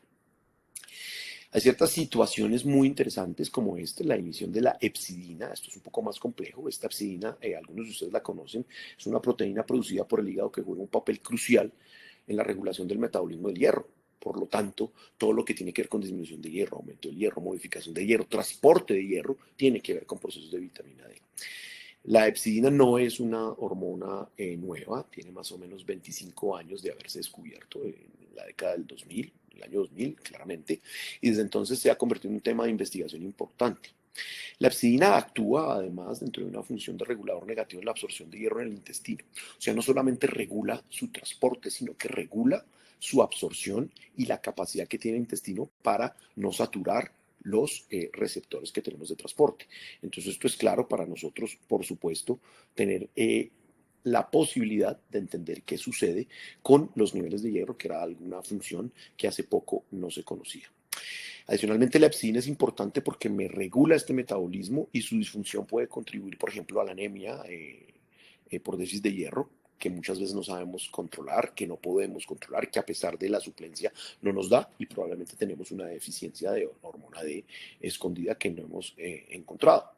Hay ciertas situaciones muy interesantes como esta, la emisión de la hepcidina. Esto es un poco más complejo. Esta hepcidina, algunos de ustedes la conocen, es una proteína producida por el hígado que juega un papel crucial en la regulación del metabolismo del hierro. Por lo tanto, todo lo que tiene que ver con disminución de hierro, aumento del hierro, modificación de hierro, transporte de hierro, tiene que ver con procesos de vitamina D. La hepcidina no es una hormona nueva, tiene más o menos 25 años de haberse descubierto en la década del 2000, el año 2000 claramente, y desde entonces se ha convertido en un tema de investigación importante. La hepcidina actúa además dentro de una función de regulador negativo en la absorción de hierro en el intestino. O sea, no solamente regula su transporte, sino que regula su absorción y la capacidad que tiene el intestino para no saturar los receptores que tenemos de transporte. Entonces esto es claro para nosotros, por supuesto, tener la posibilidad de entender qué sucede con los niveles de hierro, que era alguna función que hace poco no se conocía. Adicionalmente, la hepcidina es importante porque me regula este metabolismo y su disfunción puede contribuir, por ejemplo, a la anemia por déficit de hierro, que muchas veces no sabemos controlar, que no podemos controlar, que a pesar de la suplencia no nos da y probablemente tenemos una deficiencia de hormona D escondida que no hemos encontrado.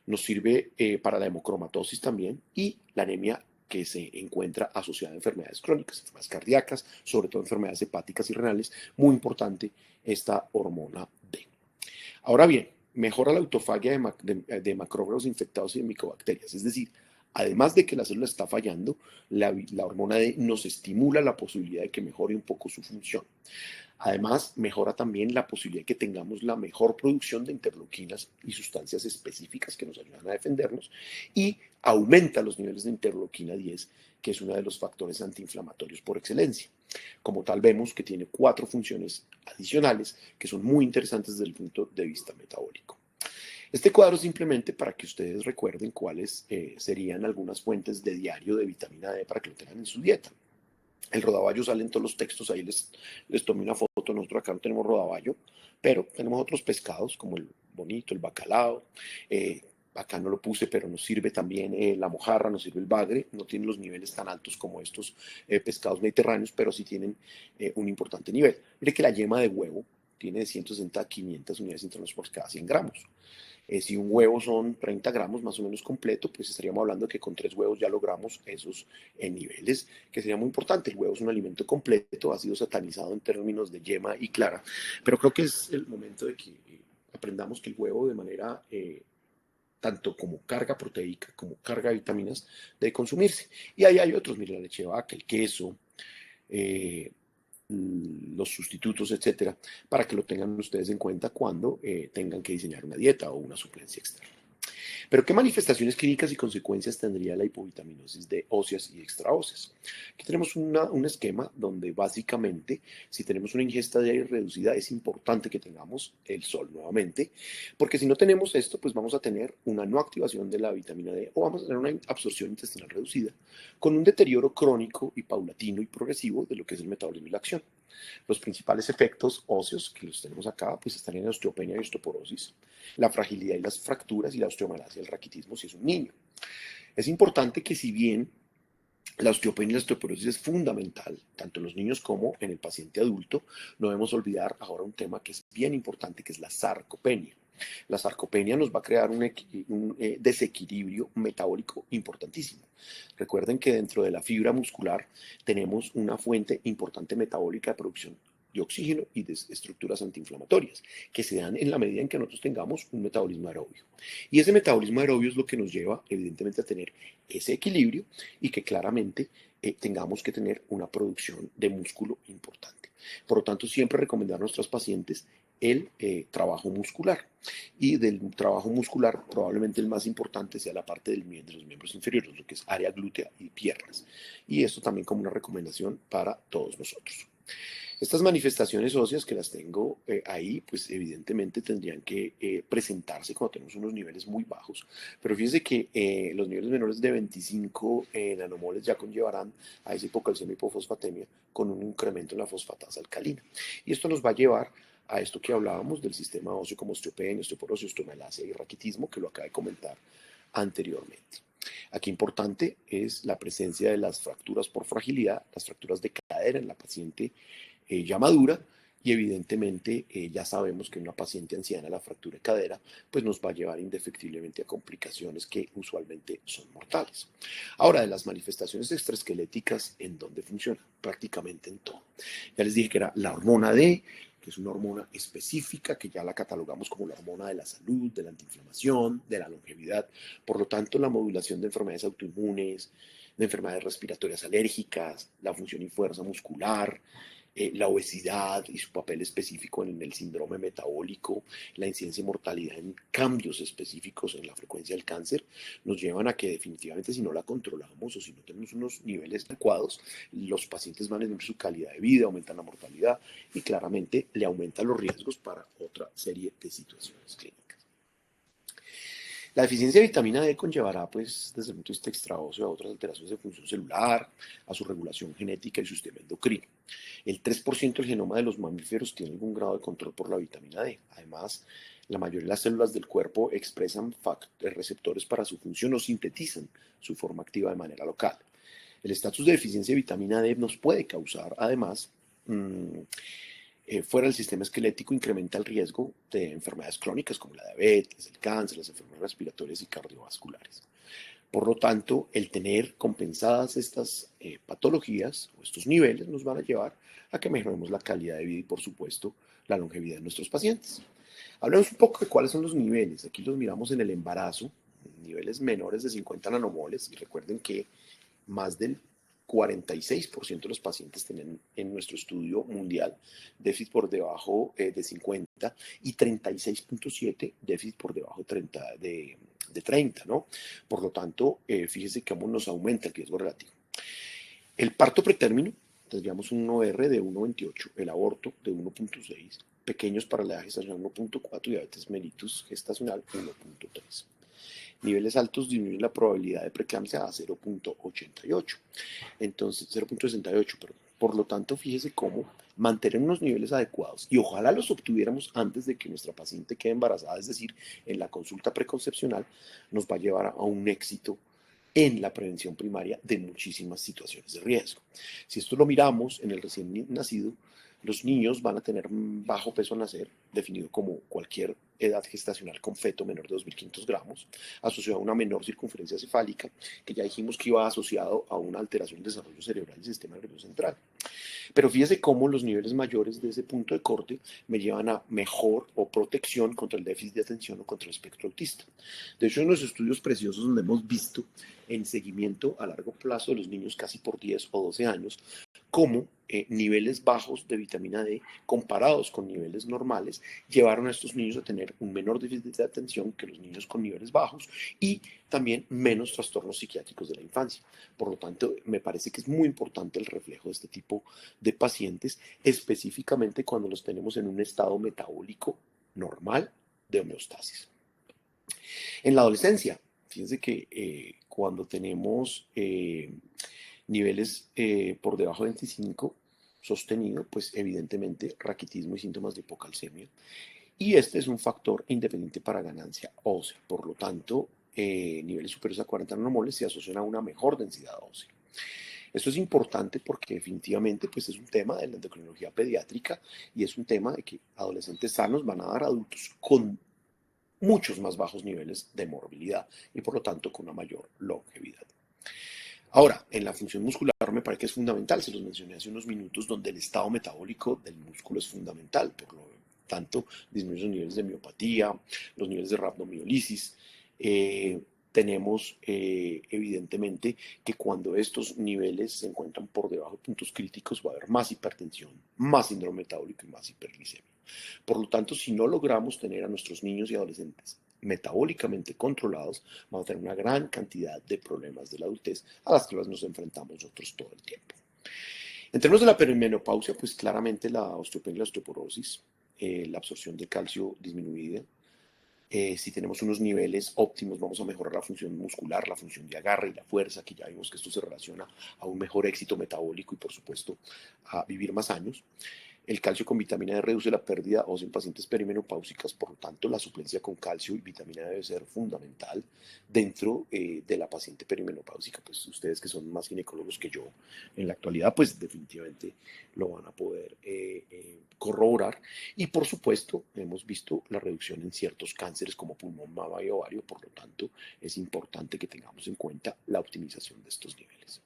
Nos sirve para la hemocromatosis también y la anemia que se encuentra asociada a enfermedades crónicas, enfermedades cardíacas, sobre todo enfermedades hepáticas y renales. Muy importante esta hormona D. Ahora bien, mejora la autofagia de macrófagos infectados y de micobacterias, es decir, además de que la célula está fallando, la hormona D nos estimula la posibilidad de que mejore un poco su función. Además, mejora también la posibilidad de que tengamos la mejor producción de interleuquinas y sustancias específicas que nos ayudan a defendernos y aumenta los niveles de interleuquina 10, que es uno de los factores antiinflamatorios por excelencia. Como tal, vemos que tiene 4 funciones adicionales que son muy interesantes desde el punto de vista metabólico. Este cuadro es simplemente para que ustedes recuerden cuáles serían algunas fuentes de diario de vitamina D para que lo tengan en su dieta. El rodaballo sale en todos los textos, ahí les tomé una foto, nosotros acá no tenemos rodaballo, pero tenemos otros pescados como el bonito, el bacalao, acá no lo puse, pero nos sirve también la mojarra, nos sirve el bagre, no tienen los niveles tan altos como estos pescados mediterráneos, pero sí tienen un importante nivel. Mire que la yema de huevo tiene de 160 a 500 unidades internacionales por cada 100 gramos. Si un huevo son 30 gramos más o menos completo, pues estaríamos hablando de que con 3 huevos ya logramos esos niveles, que sería muy importante. El huevo es un alimento completo, ha sido satanizado en términos de yema y clara, pero creo que es el momento de que aprendamos que el huevo de manera tanto como carga proteica como carga de vitaminas debe consumirse. Y ahí hay otros, mire, la leche de vaca, el queso, los sustitutos, etcétera, para que lo tengan ustedes en cuenta cuando tengan que diseñar una dieta o una suplencia externa. Pero, ¿qué manifestaciones clínicas y consecuencias tendría la hipovitaminosis de óseas y extraóseas? Aquí tenemos un esquema donde básicamente, si tenemos una ingesta diaria reducida, es importante que tengamos el sol nuevamente, porque si no tenemos esto, pues vamos a tener una no activación de la vitamina D o vamos a tener una absorción intestinal reducida, con un deterioro crónico y paulatino y progresivo de lo que es el metabolismo y la acción. Los principales efectos óseos que los tenemos acá, pues estarían en la osteopenia y osteoporosis, la fragilidad y las fracturas y la osteomalacia y el raquitismo si es un niño. Es importante que si bien la osteopenia y la osteoporosis es fundamental, tanto en los niños como en el paciente adulto, no debemos olvidar ahora un tema que es bien importante, que es la sarcopenia. La sarcopenia nos va a crear un desequilibrio metabólico importantísimo. Recuerden que dentro de la fibra muscular tenemos una fuente importante metabólica de producción de oxígeno y de estructuras antiinflamatorias, que se dan en la medida en que nosotros tengamos un metabolismo aerobio. Y ese metabolismo aerobio es lo que nos lleva, evidentemente, a tener ese equilibrio y que claramente tengamos que tener una producción de músculo importante. Por lo tanto, siempre recomendar a nuestros pacientes el trabajo muscular. Y del trabajo muscular, probablemente el más importante sea la parte de los miembros inferiores, lo que es área glútea y piernas. Y esto también como una recomendación para todos nosotros. Estas manifestaciones óseas que las tengo ahí, pues evidentemente tendrían que presentarse cuando tenemos unos niveles muy bajos. Pero fíjense que los niveles menores de 25 nanomoles ya conllevarán a esa hipocalcemia y hipofosfatemia con un incremento en la fosfatasa alcalina. Y esto nos va a llevar a esto que hablábamos del sistema óseo como osteopenia, osteoporosis, osteomalacia y raquitismo, que lo acabé de comentar anteriormente. Aquí importante es la presencia de las fracturas por fragilidad, las fracturas de cadera en la paciente ya madura, y evidentemente ya sabemos que en una paciente anciana la fractura de cadera pues nos va a llevar indefectiblemente a complicaciones que usualmente son mortales. Ahora, de las manifestaciones extraesqueléticas, ¿en dónde funciona? Prácticamente en todo. Ya les dije que era la hormona D, que es una hormona específica que ya la catalogamos como la hormona de la salud, de la antiinflamación, de la longevidad. Por lo tanto, la modulación de enfermedades autoinmunes, de enfermedades respiratorias alérgicas, la función y fuerza muscular, la obesidad y su papel específico en el síndrome metabólico, la incidencia y mortalidad en cambios específicos en la frecuencia del cáncer, nos llevan a que definitivamente si no la controlamos o si no tenemos unos niveles adecuados, los pacientes van a tener su calidad de vida, aumentan la mortalidad y claramente le aumentan los riesgos para otra serie de situaciones clínicas. La deficiencia de vitamina D conllevará, pues, desde el punto de vista extraóseo, a otras alteraciones de función celular, a su regulación genética y su sistema endocrino. El 3% del genoma de los mamíferos tiene algún grado de control por la vitamina D. Además, la mayoría de las células del cuerpo expresan receptores para su función o sintetizan su forma activa de manera local. El estatus de deficiencia de vitamina D nos puede causar, además, fuera del sistema esquelético, incrementa el riesgo de enfermedades crónicas como la diabetes, el cáncer, las enfermedades respiratorias y cardiovasculares. Por lo tanto, el tener compensadas estas patologías o estos niveles nos van a llevar a que mejoremos la calidad de vida y, por supuesto, la longevidad de nuestros pacientes. Hablemos un poco de cuáles son los niveles. Aquí los miramos en el embarazo, niveles menores de 50 nanomoles, y recuerden que más del 46% de los pacientes tienen en nuestro estudio mundial déficit por debajo de 50 y 36.7 déficit por debajo de 30, ¿no? Por lo tanto, fíjese cómo nos aumenta el riesgo relativo. El parto pretérmino, tendríamos un OR de 1.28, el aborto de 1.6, pequeños para la edad gestacional 1.4 y diabetes mellitus gestacional 1.3. Niveles altos disminuyen la probabilidad de preeclampsia a 0.88. Entonces, 0.68, perdón. Por lo tanto, fíjese cómo mantener unos niveles adecuados, y ojalá los obtuviéramos antes de que nuestra paciente quede embarazada, es decir, en la consulta preconcepcional, nos va a llevar a un éxito en la prevención primaria de muchísimas situaciones de riesgo. Si esto lo miramos en el recién nacido, los niños van a tener bajo peso al nacer, definido como cualquier edad gestacional con feto menor de 2.500 gramos, asociado a una menor circunferencia cefálica, que ya dijimos que iba asociado a una alteración del desarrollo cerebral del sistema nervioso central. Pero fíjese cómo los niveles mayores de ese punto de corte me llevan a mejor o protección contra el déficit de atención o contra el espectro autista. De hecho, en los estudios preciosos donde hemos visto en seguimiento a largo plazo de los niños casi por 10 o 12 años, cómo niveles bajos de vitamina D comparados con niveles normales llevaron a estos niños a tener un menor déficit de atención que los niños con niveles bajos y también menos trastornos psiquiátricos de la infancia. Por lo tanto, me parece que es muy importante el reflejo de este tipo de pacientes, específicamente cuando los tenemos en un estado metabólico normal de homeostasis. En la adolescencia, fíjense que cuando tenemos niveles por debajo de 25 sostenido, pues evidentemente raquitismo y síntomas de hipocalcemia. Y este es un factor independiente para ganancia ósea. Por lo tanto, niveles superiores a 40 nanomoles se asocian a una mejor densidad ósea. Esto es importante porque definitivamente pues, es un tema de la endocrinología pediátrica y es un tema de que adolescentes sanos van a dar adultos con muchos más bajos niveles de morbilidad y por lo tanto con una mayor longevidad. Ahora, en la función muscular me parece que es fundamental, se los mencioné hace unos minutos, donde el estado metabólico del músculo es fundamental, por lo tanto, disminuyen los niveles de miopatía, los niveles de rhabdomiolisis. Tenemos evidentemente que cuando estos niveles se encuentran por debajo de puntos críticos va a haber más hipertensión, más síndrome metabólico y más hiperglicemia. Por lo tanto, si no logramos tener a nuestros niños y adolescentes metabólicamente controlados, vamos a tener una gran cantidad de problemas de la adultez a las que nos enfrentamos nosotros todo el tiempo. En términos de la perimenopausia, pues claramente la osteopenia y la osteoporosis, la absorción de calcio disminuida. Si tenemos unos niveles óptimos, vamos a mejorar la función muscular, la función de agarre y la fuerza, que ya vimos que esto se relaciona a un mejor éxito metabólico y, por supuesto, a vivir más años. El calcio con vitamina D reduce la pérdida ósea en pacientes perimenopáusicas, por lo tanto, la suplencia con calcio y vitamina D debe ser fundamental dentro de la paciente perimenopáusica. Pues ustedes que son más ginecólogos que yo en la actualidad, pues definitivamente lo van a poder corroborar. Y por supuesto, hemos visto la reducción en ciertos cánceres como pulmón, mama y ovario, por lo tanto, es importante que tengamos en cuenta la optimización de estos niveles.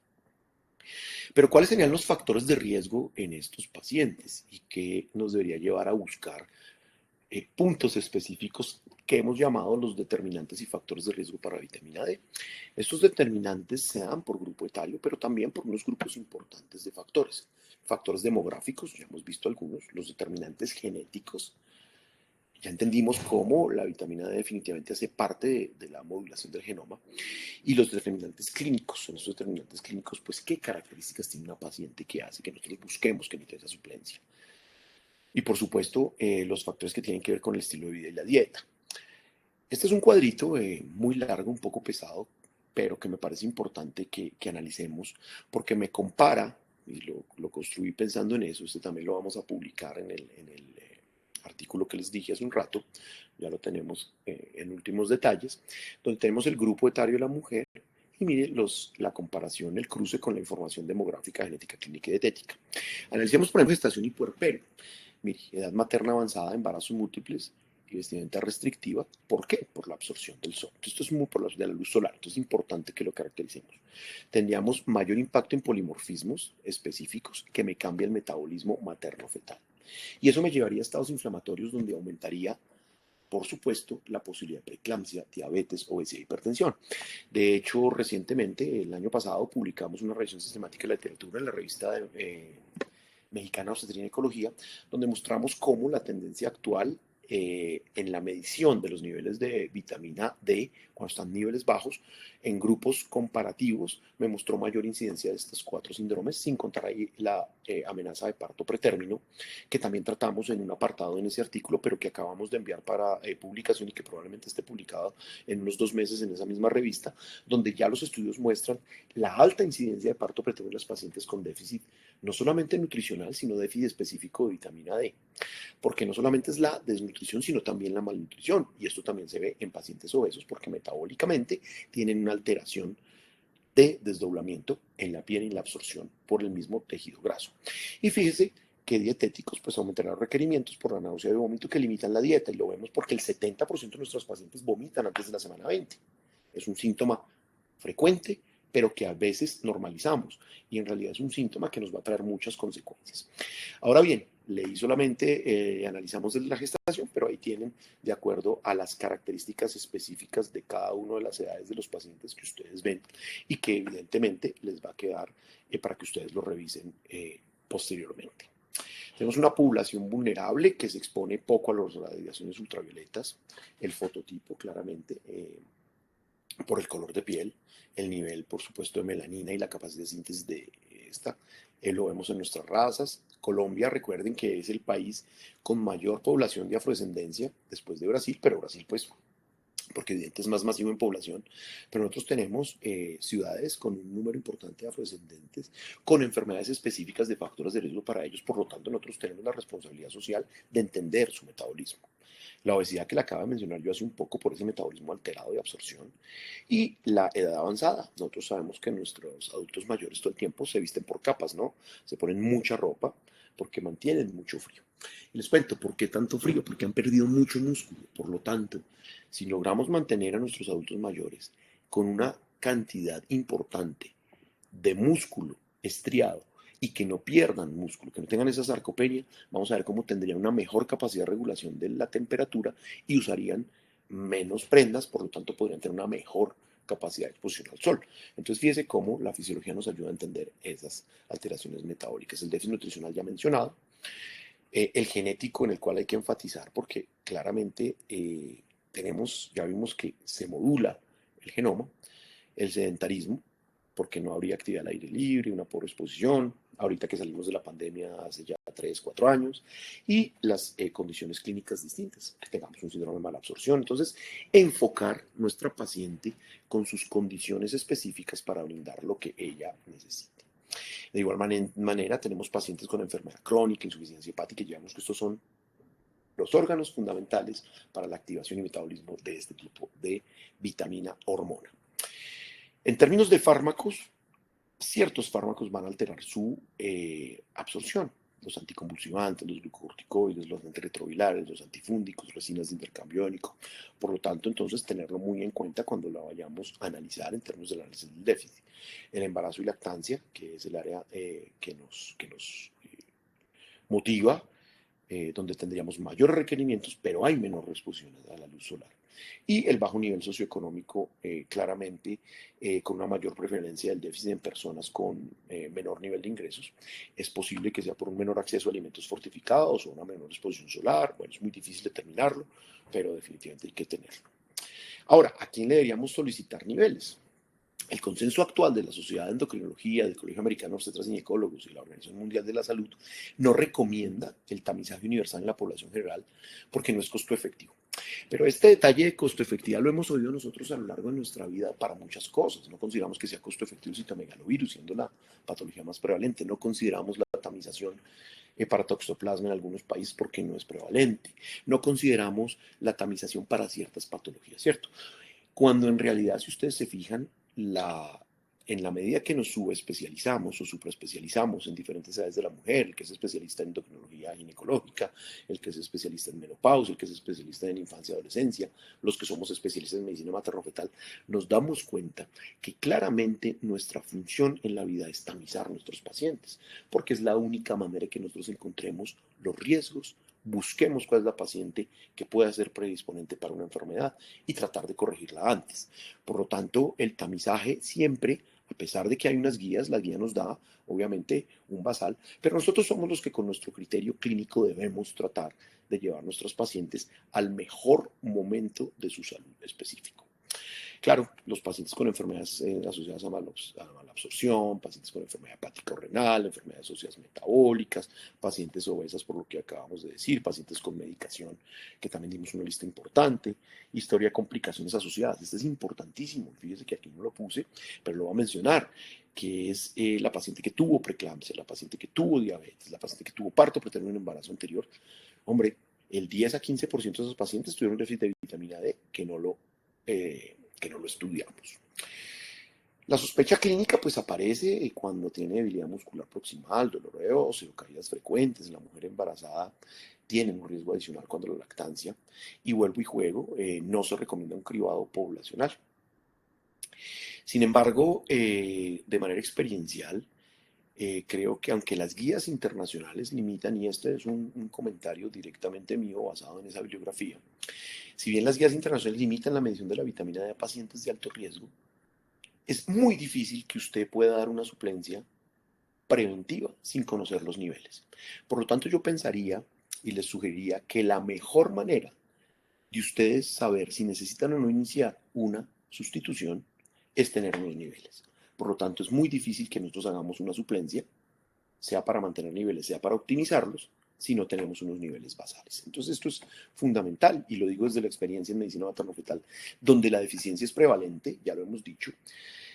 Pero ¿cuáles serían los factores de riesgo en estos pacientes y qué nos debería llevar a buscar puntos específicos que hemos llamado los determinantes y factores de riesgo para vitamina D? Estos determinantes se dan por grupo etario, pero también por unos grupos importantes de factores. Factores demográficos, ya hemos visto algunos, los determinantes genéticos. Ya entendimos cómo la vitamina D definitivamente hace parte de la modulación del genoma. Y los determinantes clínicos, son esos determinantes clínicos, pues qué características tiene una paciente que hace que nosotros busquemos que necesite esa suplencia. Y por supuesto, los factores que tienen que ver con el estilo de vida y la dieta. Este es un cuadrito muy largo, un poco pesado, pero que me parece importante que analicemos porque me compara, y lo construí pensando en eso, este también lo vamos a publicar en el artículo que les dije hace un rato, ya lo tenemos en últimos detalles, donde tenemos el grupo etario de la mujer y mire la comparación, el cruce con la información demográfica, genética, clínica y dietética. Analicemos, por ejemplo, gestación y puerperio. Mire, edad materna avanzada, embarazos múltiples y vestimenta restrictiva. ¿Por qué? Por la absorción del sol. Esto es muy por la luz solar, entonces es importante que lo caractericemos. Tendríamos mayor impacto en polimorfismos específicos que me cambia el metabolismo materno-fetal. Y eso me llevaría a estados inflamatorios donde aumentaría por supuesto, la posibilidad de preeclampsia, diabetes, obesidad e hipertensión. De hecho, recientemente, el año pasado, publicamos una revisión sistemática de la literatura en la revista Mexicana de Obstetricia y Ginecología, donde mostramos cómo la tendencia actual en la medición de los niveles de vitamina D, cuando están niveles bajos, en grupos comparativos, me mostró mayor incidencia de estos 4 síndromes, sin contar ahí la amenaza de parto pretérmino, que también tratamos en un apartado en ese artículo, pero que acabamos de enviar para publicación y que probablemente esté publicado en unos 2 meses en esa misma revista, donde ya los estudios muestran la alta incidencia de parto pretérmino en los pacientes con déficit, no solamente nutricional, sino déficit específico de vitamina D, porque no solamente es la desnutrición, sino también la malnutrición, y esto también se ve en pacientes obesos, porque metabólicamente tienen una alteración de desdoblamiento en la piel y en la absorción por el mismo tejido graso. Y fíjese que dietéticos pues aumentarán los requerimientos por la náusea y vómito que limitan la dieta, y lo vemos porque el 70% de nuestros pacientes vomitan antes de la semana 20. Es un síntoma frecuente, pero que a veces normalizamos, y en realidad es un síntoma que nos va a traer muchas consecuencias. Ahora bien, leí solamente, analizamos desde la gestación, pero ahí tienen de acuerdo a las características específicas de cada una de las edades de los pacientes que ustedes ven y que evidentemente les va a quedar para que ustedes lo revisen posteriormente. Tenemos una población vulnerable que se expone poco a las radiaciones ultravioletas, el fototipo claramente, por el color de piel, el nivel, por supuesto, de melanina y la capacidad de síntesis de esta. Lo vemos en nuestras razas. Colombia, recuerden que es el país con mayor población de afrodescendencia después de Brasil, pero Brasil, pues, porque evidentemente es más masivo en población, pero nosotros tenemos ciudades con un número importante de afrodescendentes, con enfermedades específicas de factores de riesgo para ellos, por lo tanto nosotros tenemos la responsabilidad social de entender su metabolismo. La obesidad que le acabo de mencionar yo hace un poco por ese metabolismo alterado de absorción, y la edad avanzada. Nosotros sabemos que nuestros adultos mayores todo el tiempo se visten por capas, ¿no? Se ponen mucha ropa porque mantienen mucho frío. Y les cuento, ¿por qué tanto frío? Porque han perdido mucho músculo. Por lo tanto, si logramos mantener a nuestros adultos mayores con una cantidad importante de músculo estriado y que no pierdan músculo, que no tengan esa sarcopenia, vamos a ver cómo tendrían una mejor capacidad de regulación de la temperatura y usarían menos prendas, por lo tanto podrían tener una mejor capacidad de exposición al sol. Entonces fíjese cómo la fisiología nos ayuda a entender esas alteraciones metabólicas. El déficit nutricional ya mencionado, el genético en el cual hay que enfatizar porque claramente ya vimos que se modula el genoma, el sedentarismo, porque no habría actividad al aire libre, una pobre exposición, ahorita que salimos de la pandemia hace ya 3, 4 años, y las condiciones clínicas distintas, que tengamos un síndrome de mala absorción. Entonces, enfocar nuestra paciente con sus condiciones específicas para brindar lo que ella necesite. De igual manera, tenemos pacientes con enfermedad crónica, insuficiencia hepática, y llevamos que estos son los órganos fundamentales para la activación y metabolismo de este tipo de vitamina hormona. En términos de fármacos, ciertos fármacos van a alterar su absorción. Los anticonvulsivantes, los glucocorticoides, los antirretrovirales, los antifúngicos, resinas de intercambio iónico. Por lo tanto, entonces, tenerlo muy en cuenta cuando la vayamos a analizar en términos del análisis del déficit. El embarazo y lactancia, que es el área que nos motiva, donde tendríamos mayores requerimientos, pero hay menor exposición a la luz solar. Y el bajo nivel socioeconómico, claramente, con una mayor preferencia del déficit en personas con menor nivel de ingresos. Es posible que sea por un menor acceso a alimentos fortificados o una menor exposición solar. Bueno, es muy difícil determinarlo, pero definitivamente hay que tenerlo. Ahora, ¿a quién le deberíamos solicitar niveles? El consenso actual de la Sociedad de Endocrinología, del Colegio Americano de Obstetras y Ginecólogos y la Organización Mundial de la Salud no recomienda el tamizaje universal en la población general porque no es costo efectivo. Pero este detalle de costo efectividad lo hemos oído nosotros a lo largo de nuestra vida para muchas cosas. No consideramos que sea costo efectivo el citomegalovirus, siendo la patología más prevalente. No consideramos la tamización para toxoplasma en algunos países porque no es prevalente. No consideramos la tamización para ciertas patologías, ¿cierto? Cuando en realidad, si ustedes se fijan, en la medida que nos subespecializamos o supraespecializamos en diferentes edades de la mujer, el que es especialista en endocrinología ginecológica, el que es especialista en menopausia, el que es especialista en infancia y adolescencia, los que somos especialistas en medicina materno-fetal, nos damos cuenta que claramente nuestra función en la vida es tamizar a nuestros pacientes, porque es la única manera que nosotros encontremos los riesgos busquemos cuál es la paciente que pueda ser predisponente para una enfermedad y tratar de corregirla antes. Por lo tanto, el tamizaje siempre, a pesar de que hay unas guías, la guía nos da obviamente un basal, pero nosotros somos los que con nuestro criterio clínico debemos tratar de llevar a nuestros pacientes al mejor momento de su salud específico. Claro, los pacientes con enfermedades asociadas a malabsorción, pacientes con enfermedad hepática o renal, enfermedades asociadas metabólicas, pacientes obesas, por lo que acabamos de decir, pacientes con medicación, que también dimos una lista importante, historia de complicaciones asociadas. Este es importantísimo, fíjese que aquí no lo puse, pero lo voy a mencionar, que es la paciente que tuvo preeclampsia, la paciente que tuvo diabetes, la paciente que tuvo parto preterno en embarazo anterior. Hombre, el 10 a 15% de esos pacientes tuvieron déficit de vitamina D que no lo estudiamos. La sospecha clínica pues aparece cuando tiene debilidad muscular proximal, dolor de óseo, caídas frecuentes. La mujer embarazada tiene un riesgo adicional cuando la lactancia. Y vuelvo y juego, no se recomienda un cribado poblacional. Sin embargo, de manera experiencial, creo que aunque las guías internacionales limitan, y este es un comentario directamente mío basado en esa bibliografía, si bien las guías internacionales limitan la medición de la vitamina D a pacientes de alto riesgo, es muy difícil que usted pueda dar una suplencia preventiva sin conocer los niveles. Por lo tanto, yo pensaría y les sugeriría que la mejor manera de ustedes saber si necesitan o no iniciar una sustitución es tener unos niveles. Por lo tanto, es muy difícil que nosotros hagamos una suplencia, sea para mantener niveles, sea para optimizarlos, si no tenemos unos niveles basales. Entonces esto es fundamental, y lo digo desde la experiencia en medicina materno-fetal, donde la deficiencia es prevalente, ya lo hemos dicho.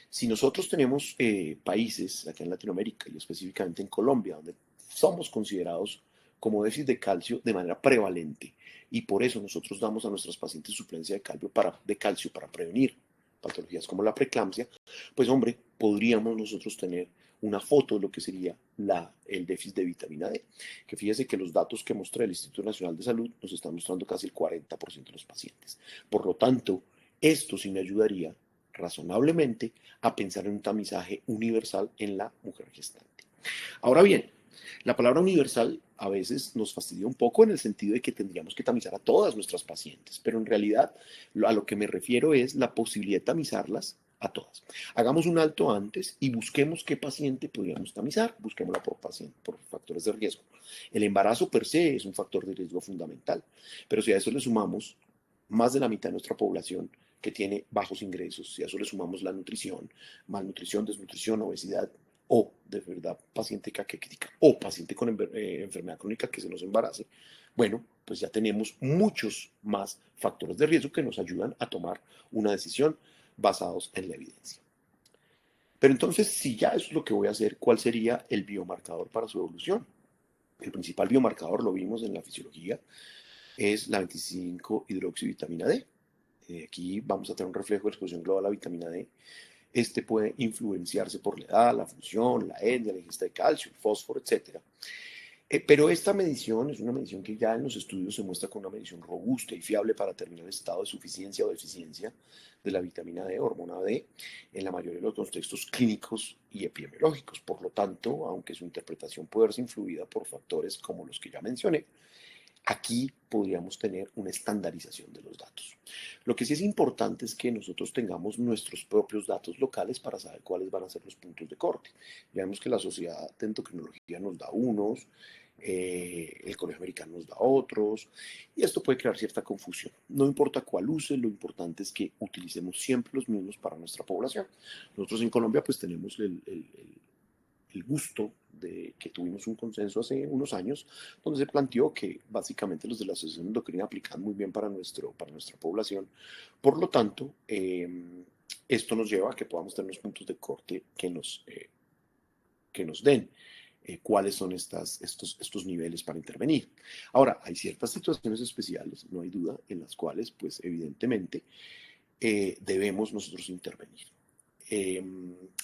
Si nosotros tenemos países, acá en Latinoamérica y específicamente en Colombia, donde somos considerados como déficit de calcio de manera prevalente, y por eso nosotros damos a nuestros pacientes suplencia de calcio para prevenir patologías como la preeclampsia, pues hombre, podríamos nosotros tener una foto de lo que sería el déficit de vitamina D, que fíjese que los datos que muestra el Instituto Nacional de Salud nos están mostrando casi el 40% de los pacientes. Por lo tanto, esto sí me ayudaría razonablemente a pensar en un tamizaje universal en la mujer gestante. Ahora bien, la palabra universal a veces nos fastidia un poco en el sentido de que tendríamos que tamizar a todas nuestras pacientes, pero en realidad a lo que me refiero es la posibilidad de tamizarlas a todas. Hagamos un alto antes y busquemos qué paciente podríamos tamizar, busquémosla por factores de riesgo. El embarazo per se es un factor de riesgo fundamental, pero si a eso le sumamos más de la mitad de nuestra población que tiene bajos ingresos, si a eso le sumamos la nutrición, malnutrición, desnutrición, obesidad, o de verdad paciente caquética o paciente con enfermedad crónica que se nos embarace, bueno, pues ya tenemos muchos más factores de riesgo que nos ayudan a tomar una decisión basados en la evidencia. Pero entonces, si ya eso es lo que voy a hacer, ¿cuál sería el biomarcador para su evolución? El principal biomarcador, lo vimos en la fisiología, es la 25-hidroxivitamina D. Aquí vamos a tener un reflejo de exposición global a la vitamina D. Este puede influenciarse por la edad, la función, la etnia, la ingesta de calcio, el fósforo, etc. Pero esta medición es una medición que ya en los estudios se muestra como una medición robusta y fiable para determinar el estado de suficiencia o deficiencia de la vitamina D, hormona D, en la mayoría de los contextos clínicos y epidemiológicos. Por lo tanto, aunque su interpretación puede verse influida por factores como los que ya mencioné, aquí podríamos tener una estandarización de los datos. Lo que sí es importante es que nosotros tengamos nuestros propios datos locales para saber cuáles van a ser los puntos de corte. Ya vemos que la Sociedad de Endocrinología nos da unos, el Colegio Americano nos da otros, y esto puede crear cierta confusión. No importa cuál use, lo importante es que utilicemos siempre los mismos para nuestra población. Nosotros en Colombia pues tenemos el gusto de que tuvimos un consenso hace unos años donde se planteó que básicamente los de la Asociación Endocrina aplican muy bien para nuestra población. Por lo tanto, esto nos lleva a que podamos tener los puntos de corte que nos den cuáles son estos niveles para intervenir. Ahora, hay ciertas situaciones especiales, no hay duda, en las cuales, pues evidentemente, debemos nosotros intervenir.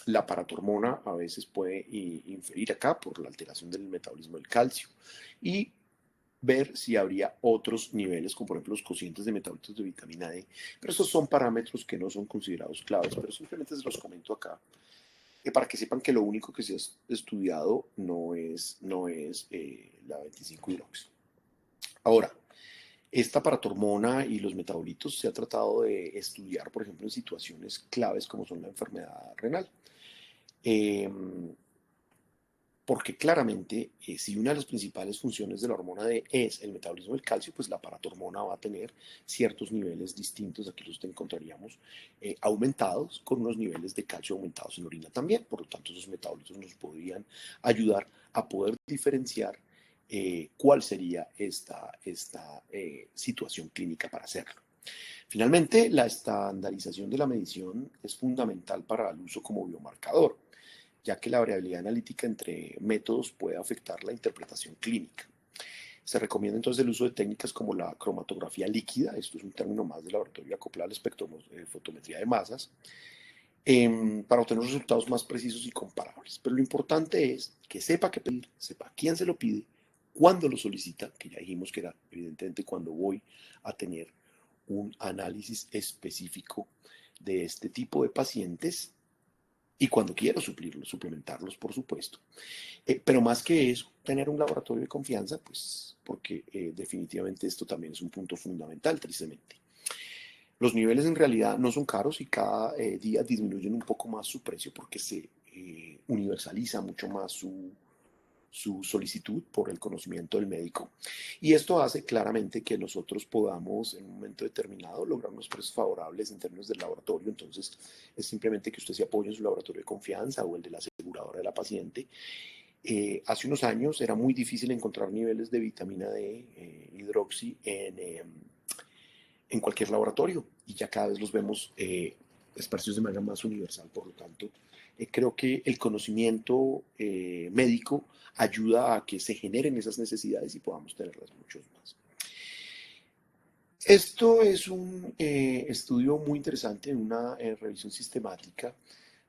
La paratormona a veces puede inferir acá por la alteración del metabolismo del calcio y ver si habría otros niveles, como por ejemplo los cocientes de metabolitos de vitamina D, pero estos son parámetros que no son considerados claves, pero simplemente se los comento acá, para que sepan que lo único que se ha estudiado no es la 25-hidroxi. Ahora, esta paratormona y los metabolitos se ha tratado de estudiar, por ejemplo, en situaciones claves como son la enfermedad renal. Eh, Porque claramente, si una de las principales funciones de la hormona D es el metabolismo del calcio, pues la paratormona va a tener ciertos niveles distintos, aquí los encontraríamos aumentados, con unos niveles de calcio aumentados en orina también. Por lo tanto, esos metabolitos nos podrían ayudar a poder diferenciar cuál sería esta situación clínica para hacerlo. Finalmente, la estandarización de la medición es fundamental para el uso como biomarcador, ya que la variabilidad analítica entre métodos puede afectar la interpretación clínica. Se recomienda entonces el uso de técnicas como la cromatografía líquida, esto es un término más de laboratorio acoplado a la espectrofotometría de masas, para obtener resultados más precisos y comparables. Pero lo importante es que sepa qué pedir, sepa quién se lo pide, cuándo lo solicita, que ya dijimos que era evidentemente cuando voy a tener un análisis específico de este tipo de pacientes, y cuando quiero suplirlos, suplementarlos, por supuesto. Pero más que eso, tener un laboratorio de confianza, pues porque definitivamente esto también es un punto fundamental, tristemente. Los niveles en realidad no son caros y cada día disminuyen un poco más su precio porque se universaliza mucho más su solicitud por el conocimiento del médico. Y esto hace claramente que nosotros podamos en un momento determinado lograr unos precios favorables en términos del laboratorio. Entonces es simplemente que usted se apoye en su laboratorio de confianza o el de la aseguradora de la paciente. Hace unos años era muy difícil encontrar niveles de vitamina D, hidroxi en cualquier laboratorio y ya cada vez los vemos esparcidos de manera más universal. Por lo tanto, creo que el conocimiento médico ayuda a que se generen esas necesidades y podamos tenerlas muchos más. Esto es un estudio muy interesante, una revisión sistemática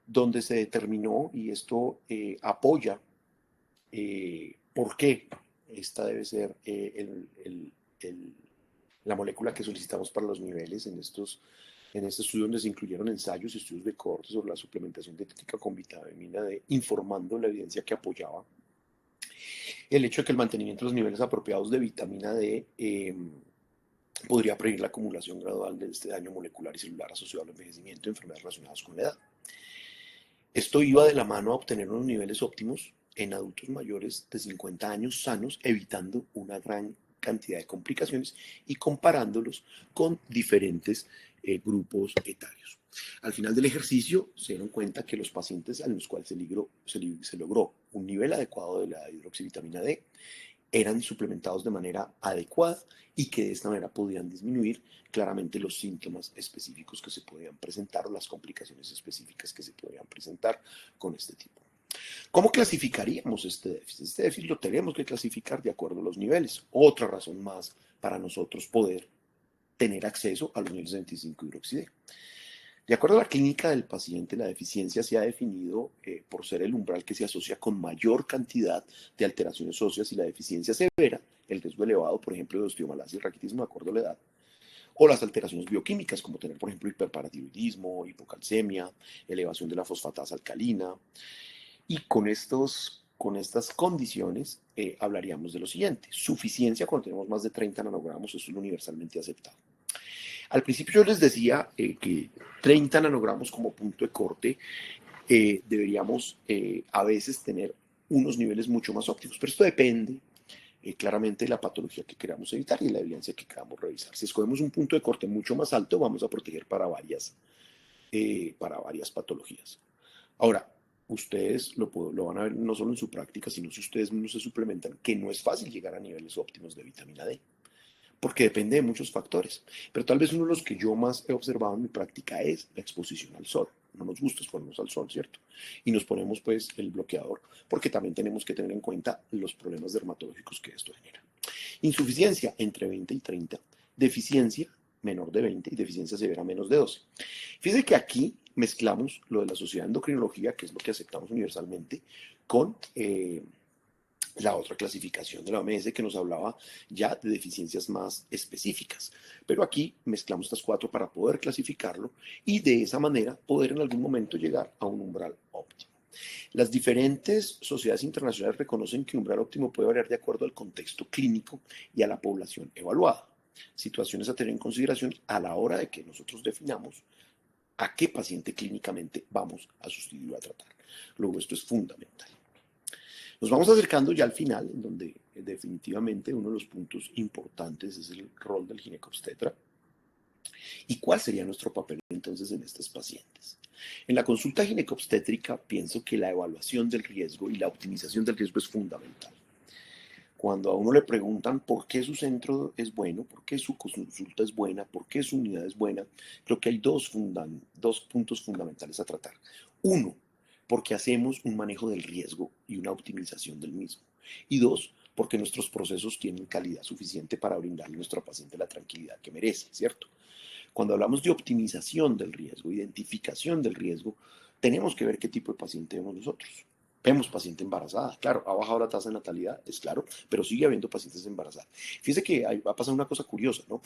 donde se determinó, y esto apoya por qué esta debe ser la molécula que solicitamos para los niveles en este estudio, donde se incluyeron ensayos y estudios de cohorte sobre la suplementación dietética con vitamina D, informando la evidencia que apoyaba el hecho de que el mantenimiento de los niveles apropiados de vitamina D podría prevenir la acumulación gradual de este daño molecular y celular asociado al envejecimiento y enfermedades relacionadas con la edad. Esto iba de la mano a obtener unos niveles óptimos en adultos mayores de 50 años sanos, evitando una gran cantidad de complicaciones y comparándolos con diferentes grupos etarios. Al final del ejercicio se dieron cuenta que los pacientes a los cuales se logró un nivel adecuado de la hidroxivitamina D eran suplementados de manera adecuada y que de esta manera podían disminuir claramente los síntomas específicos que se podían presentar o las complicaciones específicas que se podían presentar con este tipo. ¿Cómo clasificaríamos este déficit? Este déficit lo tenemos que clasificar de acuerdo a los niveles. Otra razón más para nosotros poder tener acceso a los niveles de 25-hidroxide. De acuerdo a la clínica del paciente, la deficiencia se ha definido por ser el umbral que se asocia con mayor cantidad de alteraciones óseas, y la deficiencia severa, el riesgo elevado, por ejemplo, de osteomalacia y raquitismo de acuerdo a la edad, o las alteraciones bioquímicas, como tener, por ejemplo, hiperparatiroidismo, hipocalcemia, elevación de la fosfatasa alcalina. Y con estas condiciones hablaríamos de lo siguiente: suficiencia cuando tenemos más de 30 nanogramos, eso es lo universalmente aceptado. Al principio yo les decía que 30 nanogramos como punto de corte deberíamos a veces tener unos niveles mucho más óptimos, pero esto depende claramente de la patología que queramos evitar y de la evidencia que queramos revisar. Si escogemos un punto de corte mucho más alto, vamos a proteger para varias patologías. Ahora, ustedes lo van a ver no solo en su práctica, sino si ustedes mismos se suplementan, que no es fácil llegar a niveles óptimos de vitamina D, porque depende de muchos factores. Pero tal vez uno de los que yo más he observado en mi práctica es la exposición al sol. No nos gusta exponernos al sol, ¿cierto? Y nos ponemos pues el bloqueador, porque también tenemos que tener en cuenta los problemas dermatológicos que esto genera. Insuficiencia entre 20 y 30, deficiencia menor de 20 y deficiencia severa menos de 12. Fíjense que aquí mezclamos lo de la Sociedad de Endocrinología, que es lo que aceptamos universalmente, con la otra clasificación de la OMS, que nos hablaba ya de deficiencias más específicas. Pero aquí mezclamos estas cuatro para poder clasificarlo y de esa manera poder en algún momento llegar a un umbral óptimo. Las diferentes sociedades internacionales reconocen que un umbral óptimo puede variar de acuerdo al contexto clínico y a la población evaluada. Situaciones a tener en consideración a la hora de que nosotros definamos a qué paciente clínicamente vamos a sustituir o a tratar. Luego, esto es fundamental. Nos vamos acercando ya al final, en donde definitivamente uno de los puntos importantes es el rol del ginecobstetra. ¿Y cuál sería nuestro papel entonces en estos pacientes? En la consulta ginecobstétrica pienso que la evaluación del riesgo y la optimización del riesgo es fundamental. Cuando a uno le preguntan por qué su centro es bueno, por qué su consulta es buena, por qué su unidad es buena, creo que hay dos puntos fundamentales a tratar. Uno, porque hacemos un manejo del riesgo y una optimización del mismo. Y dos, porque nuestros procesos tienen calidad suficiente para brindarle a nuestro paciente la tranquilidad que merece, ¿cierto? Cuando hablamos de optimización del riesgo, identificación del riesgo, tenemos que ver qué tipo de paciente vemos nosotros. Vemos paciente embarazada, claro, ha bajado la tasa de natalidad, es claro, pero sigue habiendo pacientes embarazadas. Fíjese que va a pasar una cosa curiosa, ¿no?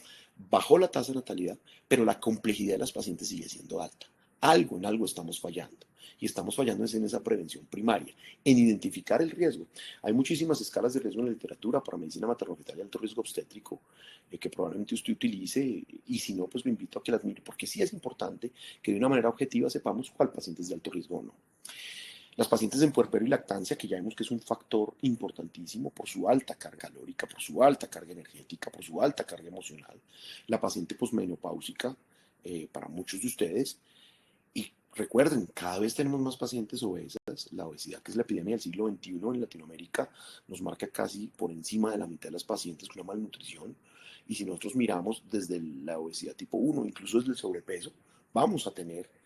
Bajó la tasa de natalidad, pero la complejidad de las pacientes sigue siendo alta. En algo estamos fallando. Y estamos fallando en esa prevención primaria, en identificar el riesgo. Hay muchísimas escalas de riesgo en la literatura para medicina materno-fetal y alto riesgo obstétrico que probablemente usted utilice, y si no, pues lo invito a que las mire, porque sí es importante que de una manera objetiva sepamos cuál paciente es de alto riesgo o no. Las pacientes en puerperio y lactancia, que ya vemos que es un factor importantísimo por su alta carga calórica, por su alta carga energética, por su alta carga emocional. La paciente posmenopáusica, para muchos de ustedes. Y recuerden, cada vez tenemos más pacientes obesas. La obesidad, que es la epidemia del siglo XXI en Latinoamérica, nos marca casi por encima de la mitad de las pacientes con una malnutrición. Y si nosotros miramos desde la obesidad tipo 1, incluso desde el sobrepeso, vamos a tener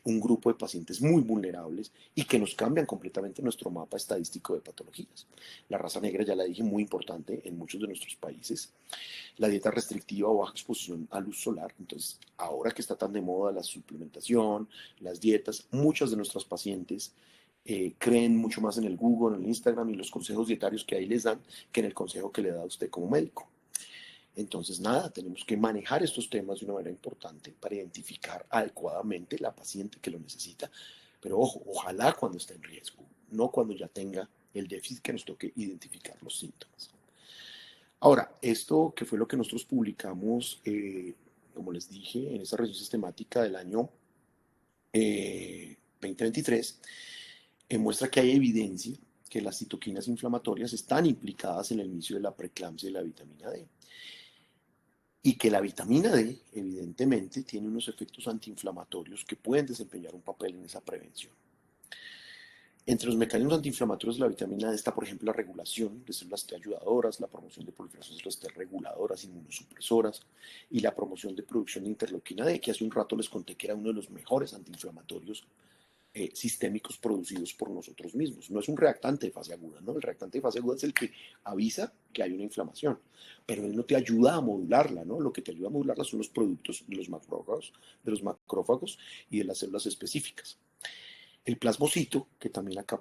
un grupo de pacientes muy vulnerables y que nos cambian completamente nuestro mapa estadístico de patologías. La raza negra, ya la dije, muy importante en muchos de nuestros países. La dieta restrictiva o baja exposición a luz solar. Entonces, ahora que está tan de moda la suplementación, las dietas, muchas de nuestras pacientes creen mucho más en el Google, en el Instagram y los consejos dietarios que ahí les dan que en el consejo que le da a usted como médico. Entonces, nada, tenemos que manejar estos temas de una manera importante para identificar adecuadamente la paciente que lo necesita. Pero ojo, ojalá cuando esté en riesgo, no cuando ya tenga el déficit que nos toque identificar los síntomas. Ahora, esto que fue lo que nosotros publicamos, como les dije, en esa revisión sistemática del año 2023, muestra que hay evidencia que las citoquinas inflamatorias están implicadas en el inicio de la preeclampsia de la vitamina D. Y que la vitamina D, evidentemente, tiene unos efectos antiinflamatorios que pueden desempeñar un papel en esa prevención. Entre los mecanismos antiinflamatorios de la vitamina D está, por ejemplo, la regulación de células T ayudadoras, la promoción de proliferación de células T reguladoras, inmunosupresoras, y la promoción de producción de interleuquina D, que hace un rato les conté que era uno de los mejores antiinflamatorios sistémicos producidos por nosotros mismos. No es un reactante de fase aguda, ¿no? El reactante de fase aguda es el que avisa que hay una inflamación, pero él no te ayuda a modularla, ¿no? Lo que te ayuda a modularla son los productos de los macrófagos y de las células específicas. El plasmocito, que también acá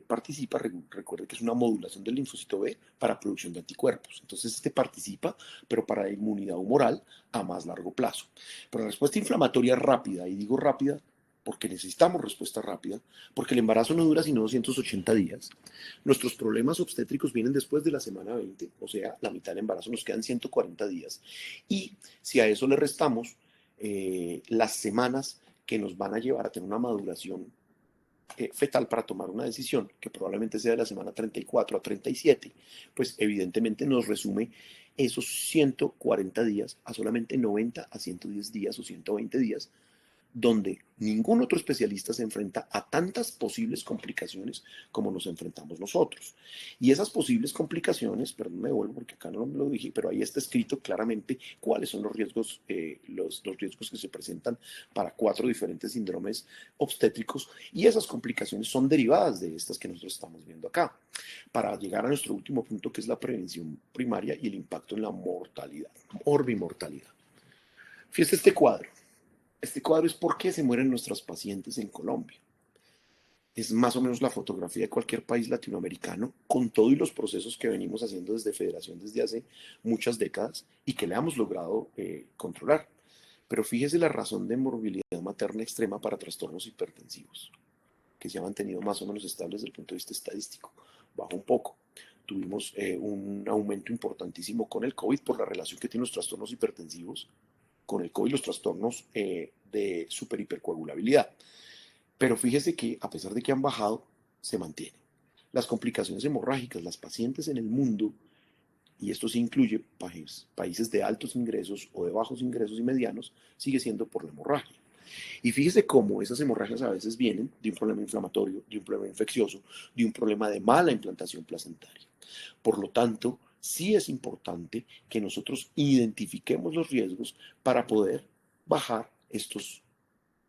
participa, recuerde que es una modulación del linfocito B para producción de anticuerpos. Entonces este participa, pero para la inmunidad humoral a más largo plazo. Pero la respuesta inflamatoria rápida, y digo rápida porque necesitamos respuesta rápida, porque el embarazo no dura sino 280 días. Nuestros problemas obstétricos vienen después de la semana 20, o sea, la mitad del embarazo, nos quedan 140 días. Y si a eso le restamos las semanas que nos van a llevar a tener una maduración fetal para tomar una decisión, que probablemente sea de la semana 34 a 37, pues evidentemente nos resume esos 140 días a solamente 90 a 110 días o 120 días, donde ningún otro especialista se enfrenta a tantas posibles complicaciones como nos enfrentamos nosotros. Y esas posibles complicaciones, perdón, me vuelvo porque acá no me lo dije, pero ahí está escrito claramente cuáles son los riesgos, los riesgos que se presentan para 4 diferentes síndromes obstétricos, y esas complicaciones son derivadas de estas que nosotros estamos viendo acá, para llegar a nuestro último punto, que es la prevención primaria y el impacto en la mortalidad, morbimortalidad. Fíjese este cuadro. Este cuadro es por qué se mueren nuestras pacientes en Colombia. Es más o menos la fotografía de cualquier país latinoamericano, con todo y los procesos que venimos haciendo desde Federación desde hace muchas décadas y que le hemos logrado controlar. Pero fíjese la razón de morbilidad materna extrema para trastornos hipertensivos. que se ha mantenido más o menos estable desde el punto de vista estadístico. Bajó un poco. Tuvimos un aumento importantísimo con el COVID por la relación que tienen los trastornos hipertensivos con el COVID y los trastornos de superhipercoagulabilidad. Pero fíjese que a pesar de que han bajado, se mantienen. Las complicaciones hemorrágicas, las pacientes en el mundo, y esto sí incluye países de altos ingresos o de bajos ingresos y medianos, sigue siendo por la hemorragia. Y fíjese cómo esas hemorragias a veces vienen de un problema inflamatorio, de un problema infeccioso, de un problema de mala implantación placentaria. Por lo tanto, sí es importante que nosotros identifiquemos los riesgos para poder bajar estos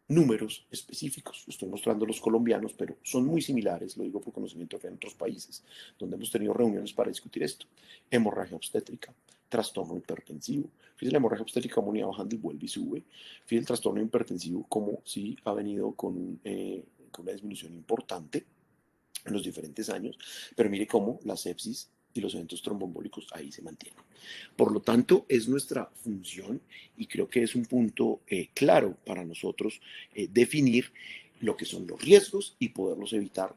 números específicos. Estoy mostrando los colombianos, pero son muy similares, lo digo por conocimiento en otros países, donde hemos tenido reuniones para discutir esto. Hemorragia obstétrica, trastorno hipertensivo. Fíjese la hemorragia obstétrica como unidad bajando y vuelve y sube. Fíjese el trastorno hipertensivo como sí ha venido con una disminución importante en los diferentes años, pero mire cómo la sepsis y los eventos tromboembólicos ahí se mantienen. Por lo tanto, es nuestra función y creo que es un punto claro para nosotros definir lo que son los riesgos y poderlos evitar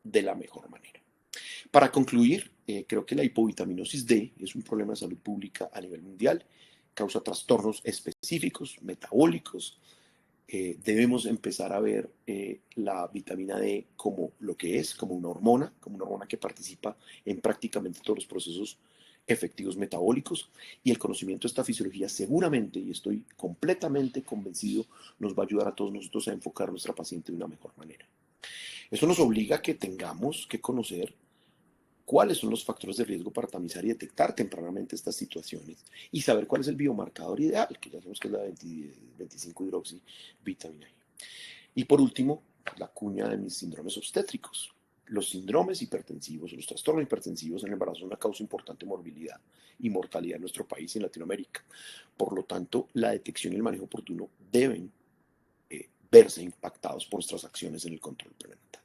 de la mejor manera. Para concluir, creo que la hipovitaminosis D es un problema de salud pública a nivel mundial, causa trastornos específicos, metabólicos. Debemos empezar a ver la vitamina D como lo que es, como una hormona que participa en prácticamente todos los procesos efectivos metabólicos, y el conocimiento de esta fisiología seguramente, y estoy completamente convencido, nos va a ayudar a todos nosotros a enfocar a nuestra paciente de una mejor manera. Esto nos obliga a que tengamos que conocer cuáles son los factores de riesgo para tamizar y detectar tempranamente estas situaciones y saber cuál es el biomarcador ideal, que ya sabemos que es la 25-hidroxivitamina E. Y por último, la cuña de mis síndromes obstétricos. Los síndromes hipertensivos, los trastornos hipertensivos en el embarazo son una causa importante de morbilidad y mortalidad en nuestro país y en Latinoamérica. Por lo tanto, la detección y el manejo oportuno deben verse impactados por nuestras acciones en el control prenatal.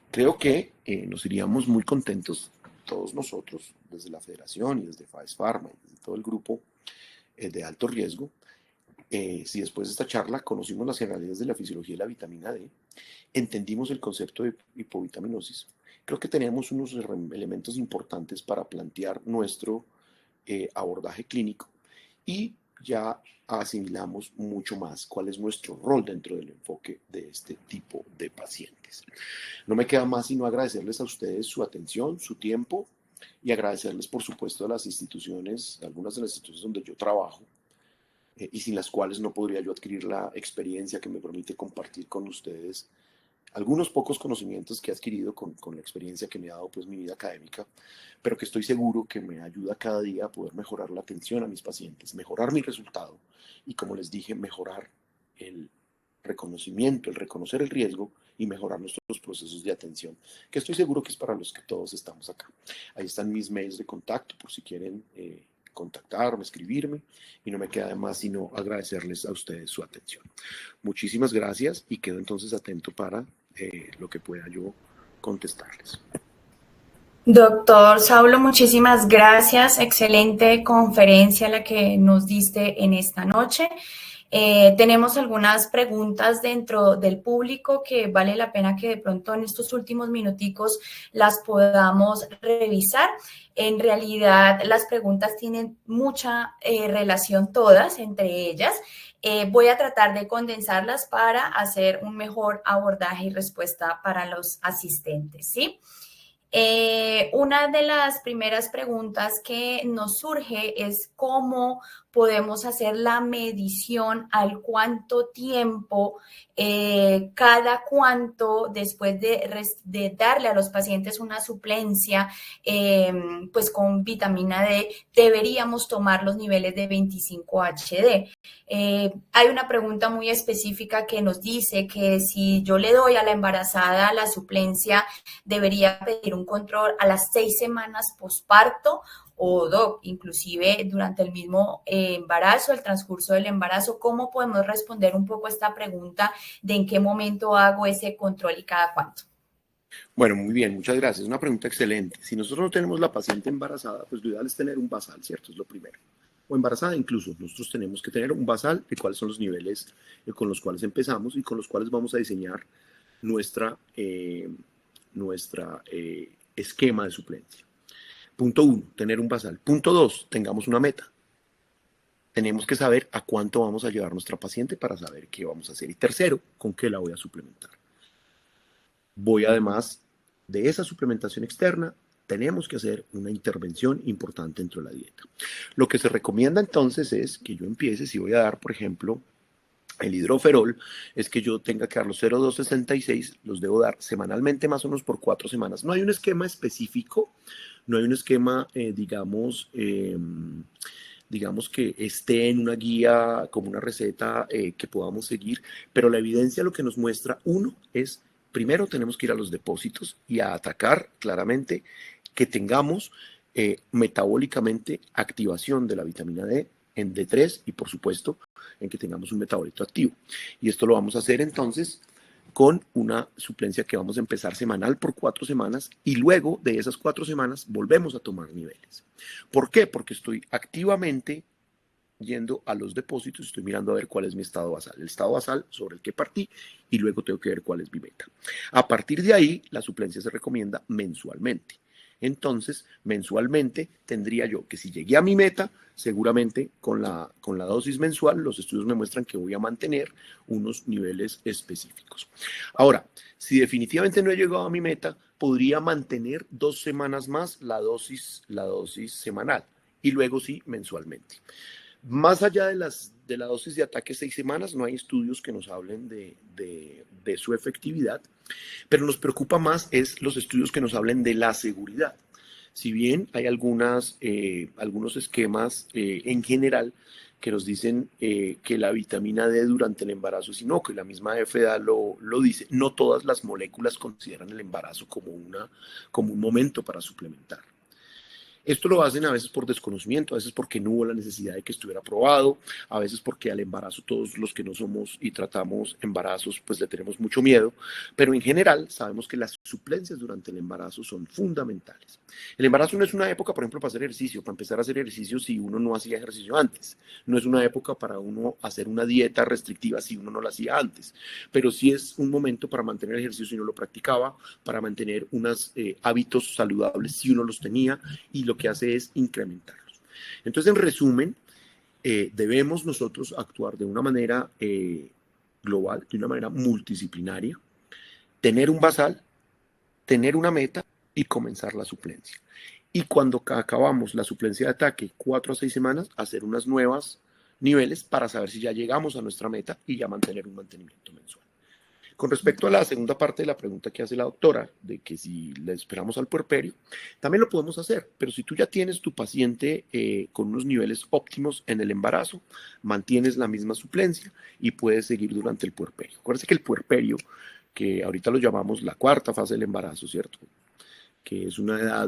Creo que nos iríamos muy contentos, todos nosotros, desde la Federación y desde FAES Pharma y desde todo el grupo de alto riesgo, si después de esta charla conocimos las generalidades de la fisiología de la vitamina D, entendimos el concepto de hipovitaminosis, creo que tenemos unos elementos importantes para plantear nuestro abordaje clínico y ya asimilamos mucho más cuál es nuestro rol dentro del enfoque de este tipo de pacientes. No me queda más sino agradecerles a ustedes su atención, su tiempo y agradecerles, por supuesto, a las instituciones, algunas de las instituciones donde yo trabajo y sin las cuales no podría yo adquirir la experiencia que me permite compartir con ustedes algunos pocos conocimientos que he adquirido con la experiencia que me ha dado pues mi vida académica, pero que estoy seguro que me ayuda cada día a poder mejorar la atención a mis pacientes, mejorar mi resultado y, como les dije, mejorar el reconocimiento, el reconocer el riesgo y mejorar nuestros procesos de atención, que estoy seguro que es para los que todos estamos acá. Ahí están mis mails de contacto por si quieren contactarme, escribirme, y no me queda más sino agradecerles a ustedes su atención. Muchísimas gracias y quedo entonces atento para lo que pueda yo contestarles. Doctor Saulo, muchísimas gracias. Excelente conferencia la que nos diste en esta noche. Tenemos algunas preguntas dentro del público que vale la pena que de pronto en estos últimos minuticos las podamos revisar. En realidad, las preguntas tienen mucha relación todas entre ellas. Voy a tratar de condensarlas para hacer un mejor abordaje y respuesta para los asistentes, ¿sí? Una de las primeras preguntas que nos surge es cómo podemos hacer la medición al cuánto tiempo, cada cuánto, después de darle a los pacientes una suplencia, pues con vitamina D, deberíamos tomar los niveles de 25-HD. Hay una pregunta muy específica que nos dice que si yo le doy a la embarazada la suplencia, debería pedir un control a las 6 semanas posparto o inclusive durante el mismo embarazo, el transcurso del embarazo. ¿Cómo podemos responder un poco a esta pregunta de en qué momento hago ese control y cada cuánto? Bueno, muy bien, muchas gracias. Una pregunta excelente. Si nosotros no tenemos la paciente embarazada, pues lo ideal es tener un basal, ¿cierto? Es lo primero. o embarazada incluso. Nosotros tenemos que tener un basal de cuáles son los niveles con los cuales empezamos y con los cuales vamos a diseñar nuestra esquema de suplencia. Punto 1, tener un basal. Punto 2, tengamos una meta. Tenemos que saber a cuánto vamos a llevar nuestra paciente para saber qué vamos a hacer. Y tercero, ¿con qué la voy a suplementar? Voy además de esa suplementación externa, tenemos que hacer una intervención importante dentro de la dieta. Lo que se recomienda entonces es que yo empiece, si voy a dar, por ejemplo, el hidroferol, es que yo tenga que dar los 0,266, los debo dar semanalmente más o menos por 4 semanas. No hay un esquema específico, no hay un esquema, digamos que esté en una guía como una receta que podamos seguir, pero la evidencia lo que nos muestra, uno, es primero tenemos que ir a los depósitos y a atacar claramente que tengamos metabólicamente activación de la vitamina D en D3 y por supuesto en que tengamos un metabolito activo. Y esto lo vamos a hacer entonces con una suplencia que vamos a empezar semanal por 4 semanas y luego de esas 4 semanas volvemos a tomar niveles. ¿Por qué? Porque estoy activamente yendo a los depósitos, estoy mirando a ver cuál es mi estado basal, el estado basal sobre el que partí y luego tengo que ver cuál es mi meta. A partir de ahí, la suplencia se recomienda mensualmente. Entonces, mensualmente tendría yo que si llegué a mi meta, seguramente con la dosis mensual, los estudios me muestran que voy a mantener unos niveles específicos. Ahora, si definitivamente no he llegado a mi meta, podría mantener 2 semanas más la dosis semanal y luego sí mensualmente. Más allá de la dosis de ataque 6 semanas, no hay estudios que nos hablen de su efectividad, pero nos preocupa más es los estudios que nos hablen de la seguridad. Si bien hay algunos esquemas en general que nos dicen que la vitamina D durante el embarazo es inocuo, y la misma FDA lo dice, no todas las moléculas consideran el embarazo como un momento para suplementar. Esto lo hacen a veces por desconocimiento, a veces porque no hubo la necesidad de que estuviera aprobado, a veces porque al embarazo todos los que no somos y tratamos embarazos pues le tenemos mucho miedo, pero en general sabemos que las suplencias durante el embarazo son fundamentales. El embarazo no es una época, por ejemplo, para hacer ejercicio, para empezar a hacer ejercicio si uno no hacía ejercicio antes, no es una época para uno hacer una dieta restrictiva si uno no la hacía antes, pero sí es un momento para mantener el ejercicio si uno lo practicaba, para mantener unos hábitos saludables si uno los tenía y lo que hace es incrementarlos. Entonces, en resumen, debemos nosotros actuar de una manera global, de una manera multidisciplinaria, tener un basal, tener una meta y comenzar la suplencia. Y cuando acabamos la suplencia de ataque, 4 a 6 semanas, hacer unas nuevas niveles para saber si ya llegamos a nuestra meta y ya mantener un mantenimiento mensual. Con respecto a la segunda parte de la pregunta que hace la doctora, de que si le esperamos al puerperio, también lo podemos hacer, pero si tú ya tienes tu paciente con unos niveles óptimos en el embarazo, mantienes la misma suplencia y puedes seguir durante el puerperio. Acuérdense que el puerperio, que ahorita lo llamamos la 4ª fase del embarazo, ¿cierto? Que es una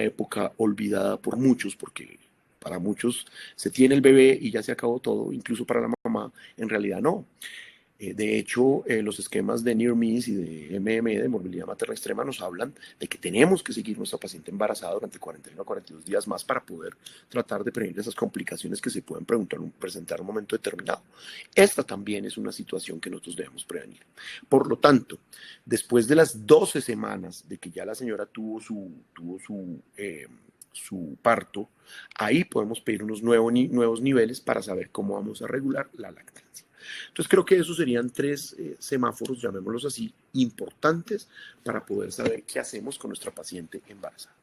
época olvidada por muchos, porque para muchos se tiene el bebé y ya se acabó todo, incluso para la mamá, en realidad no. De hecho, los esquemas de Near Miss y de MME, de morbilidad materna extrema, nos hablan de que tenemos que seguir nuestra paciente embarazada durante 41 a 42 días más para poder tratar de prevenir esas complicaciones que se pueden presentar en un momento determinado. Esta también es una situación que nosotros debemos prevenir. Por lo tanto, después de las 12 semanas de que ya la señora tuvo su parto, ahí podemos pedir unos nuevos niveles para saber cómo vamos a regular la lactancia. Entonces creo que esos serían 3 semáforos, llamémoslos así, importantes para poder saber qué hacemos con nuestra paciente embarazada.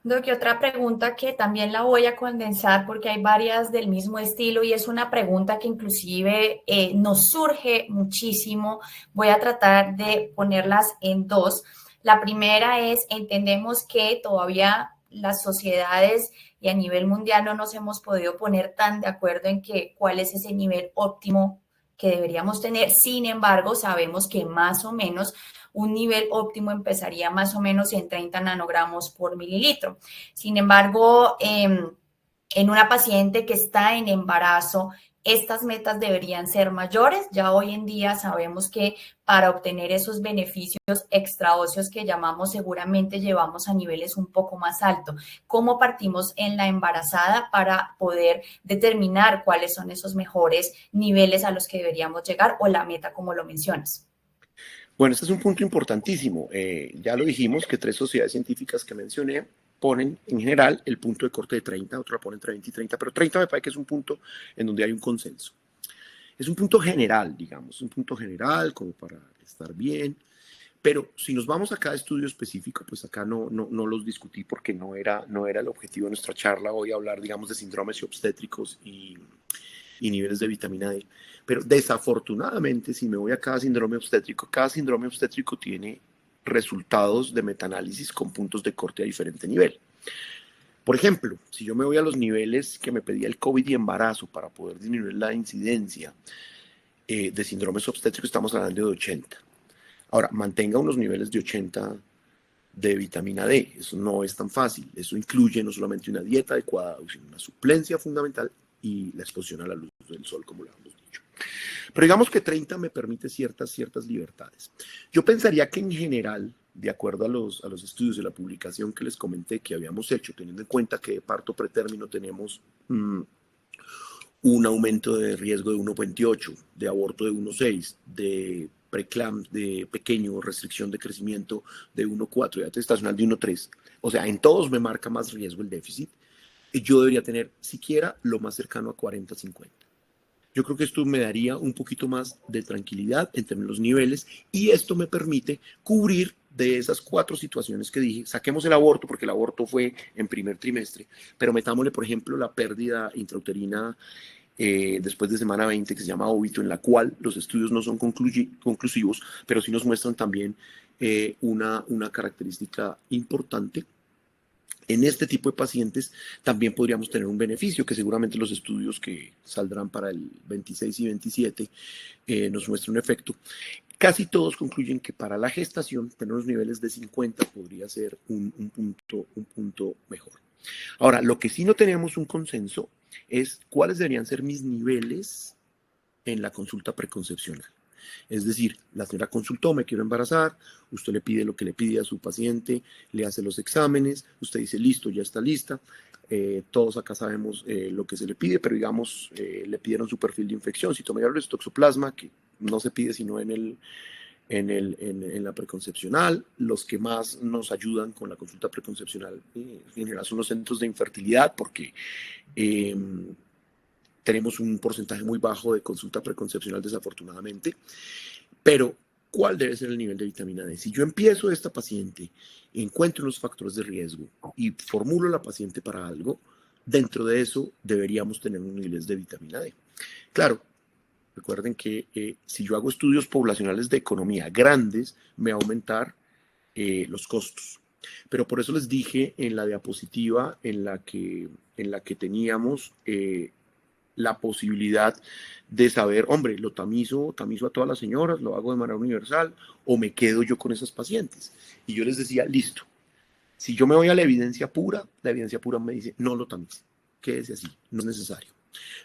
Doc, otra pregunta que también la voy a condensar porque hay varias del mismo estilo y es una pregunta que inclusive nos surge muchísimo. Voy a tratar de ponerlas en 2. La primera es, entendemos que todavía las sociedades y a nivel mundial no nos hemos podido poner tan de acuerdo en cuál es ese nivel óptimo que deberíamos tener. Sin embargo, sabemos que más o menos un nivel óptimo empezaría más o menos en 30 nanogramos por mililitro. Sin embargo, en una paciente que está en embarazo, estas metas deberían ser mayores. Ya hoy en día sabemos que para obtener esos beneficios extraóseos que llamamos, seguramente llevamos a niveles un poco más altos. ¿Cómo partimos en la embarazada para poder determinar cuáles son esos mejores niveles a los que deberíamos llegar o la meta, como lo mencionas? Bueno, este es un punto importantísimo. Ya lo dijimos que 3 sociedades científicas que mencioné ponen en general el punto de corte de 30, otra pone entre 20 y 30, pero 30 me parece que es un punto en donde hay un consenso. Es un punto general, digamos, un punto general como para estar bien, pero si nos vamos a cada estudio específico, pues acá no los discutí porque no era el objetivo de nuestra charla hoy hablar, digamos, de síndromes obstétricos y niveles de vitamina D. Pero desafortunadamente, si me voy a cada síndrome obstétrico tiene resultados de metaanálisis con puntos de corte a diferente nivel. Por ejemplo, si yo me voy a los niveles que me pedía el COVID y embarazo para poder disminuir la incidencia de síndromes obstétricos, estamos hablando de 80. Ahora, mantenga unos niveles de 80 de vitamina D. Eso no es tan fácil. Eso incluye no solamente una dieta adecuada, sino una suplencia fundamental y la exposición a la luz del sol, como lo hemos dicho. Pero digamos que 30 me permite ciertas libertades. Yo pensaría que en general, de acuerdo a los estudios de la publicación que les comenté que habíamos hecho, teniendo en cuenta que de parto pretérmino tenemos un aumento de riesgo de 1,28, de aborto de 1,6, de preclam, de pequeño, restricción de crecimiento de 1,4, de edad gestacional de 1,3. O sea, en todos me marca más riesgo el déficit. Y yo debería tener siquiera lo más cercano a 40-50. Yo creo que esto me daría un poquito más de tranquilidad en términos de los niveles y esto me permite cubrir de esas 4 situaciones que dije. Saquemos el aborto porque el aborto fue en primer trimestre, pero metámosle, por ejemplo, la pérdida intrauterina después de semana 20, que se llama óbito, en la cual los estudios no son conclusivos, pero sí nos muestran también una característica importante. En este tipo de pacientes también podríamos tener un beneficio que seguramente los estudios que saldrán para el 26 y 27 nos muestran un efecto. Casi todos concluyen que para la gestación tener unos niveles de 50 podría ser un punto mejor. Ahora, lo que sí no tenemos un consenso es cuáles deberían ser mis niveles en la consulta preconcepcional. Es decir, la señora consultó, me quiero embarazar, usted le pide lo que le pide a su paciente, le hace los exámenes, usted dice, listo, ya está lista. Todos acá sabemos lo que se le pide, pero digamos, le pidieron su perfil de infección, citomegalovirus, toxoplasma, que no se pide sino en la preconcepcional. Los que más nos ayudan con la consulta preconcepcional en general son los centros de infertilidad, porque tenemos un porcentaje muy bajo de consulta preconcepcional, desafortunadamente. Pero, ¿cuál debe ser el nivel de vitamina D? Si yo empiezo esta paciente, encuentro los factores de riesgo y formulo a la paciente para algo, dentro de eso deberíamos tener unos niveles de vitamina D. Claro, recuerden que si yo hago estudios poblacionales de economía grandes, me va a aumentar los costos. Pero por eso les dije en la diapositiva en la que teníamos la posibilidad de saber, hombre, lo tamizo a todas las señoras, lo hago de manera universal o me quedo yo con esas pacientes. Y yo les decía, listo, si yo me voy a la evidencia pura me dice, no lo tamice, quédese así, no es necesario.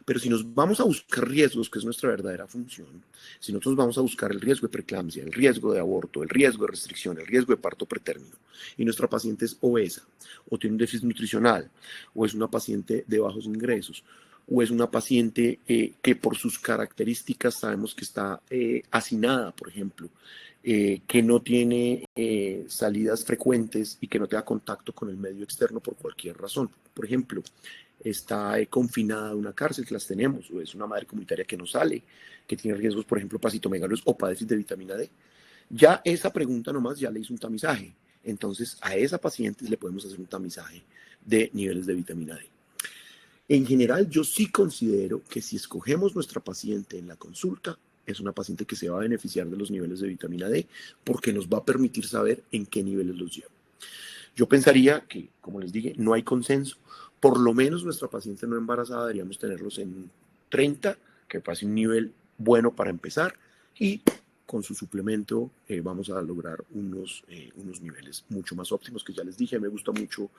Pero si nos vamos a buscar riesgos, que es nuestra verdadera función, si nosotros vamos a buscar el riesgo de preeclampsia, el riesgo de aborto, el riesgo de restricción, el riesgo de parto pretérmino, y nuestra paciente es obesa, o tiene un déficit nutricional, o es una paciente de bajos ingresos, o es una paciente que por sus características sabemos que está hacinada, por ejemplo, que no tiene salidas frecuentes y que no tenga contacto con el medio externo por cualquier razón. Por ejemplo, está confinada a una cárcel, que las tenemos, o es una madre comunitaria que no sale, que tiene riesgos, por ejemplo, para citomegalovirus o para déficit de vitamina D. Ya esa pregunta nomás ya le hizo un tamizaje. Entonces, a esa paciente le podemos hacer un tamizaje de niveles de vitamina D. En general, yo sí considero que si escogemos nuestra paciente en la consulta, es una paciente que se va a beneficiar de los niveles de vitamina D porque nos va a permitir saber en qué niveles los lleva. Yo pensaría que, como les dije, no hay consenso. Por lo menos nuestra paciente no embarazada deberíamos tenerlos en 30, que pase un nivel bueno para empezar, y con su suplemento vamos a lograr unos niveles mucho más óptimos, que ya les dije, me gusta mucho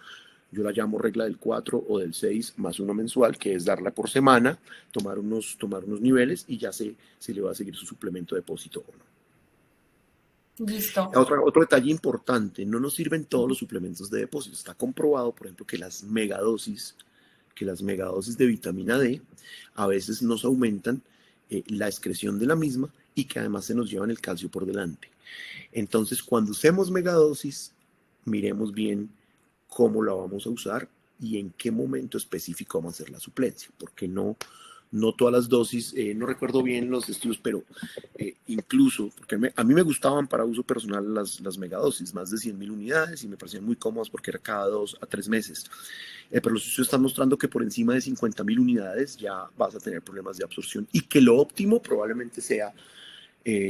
Yo la llamo regla del 4 o del 6 más 1 mensual, que es darla por semana, tomar unos niveles y ya sé si le va a seguir su suplemento de depósito o no. Listo. Otro detalle importante, no nos sirven todos los suplementos de depósito. Está comprobado, por ejemplo, que las megadosis de vitamina D a veces nos aumentan la excreción de la misma y que además se nos llevan el calcio por delante. Entonces, cuando usemos megadosis, miremos bien cómo la vamos a usar y en qué momento específico vamos a hacer la suplencia, porque no todas las dosis, no recuerdo bien los estudios, pero incluso, porque a mí me gustaban para uso personal las megadosis, más de 100.000 unidades, y me parecían muy cómodas porque era cada 2 a 3 meses. Pero los estudios están mostrando que por encima de 50.000 unidades ya vas a tener problemas de absorción y que lo óptimo probablemente sea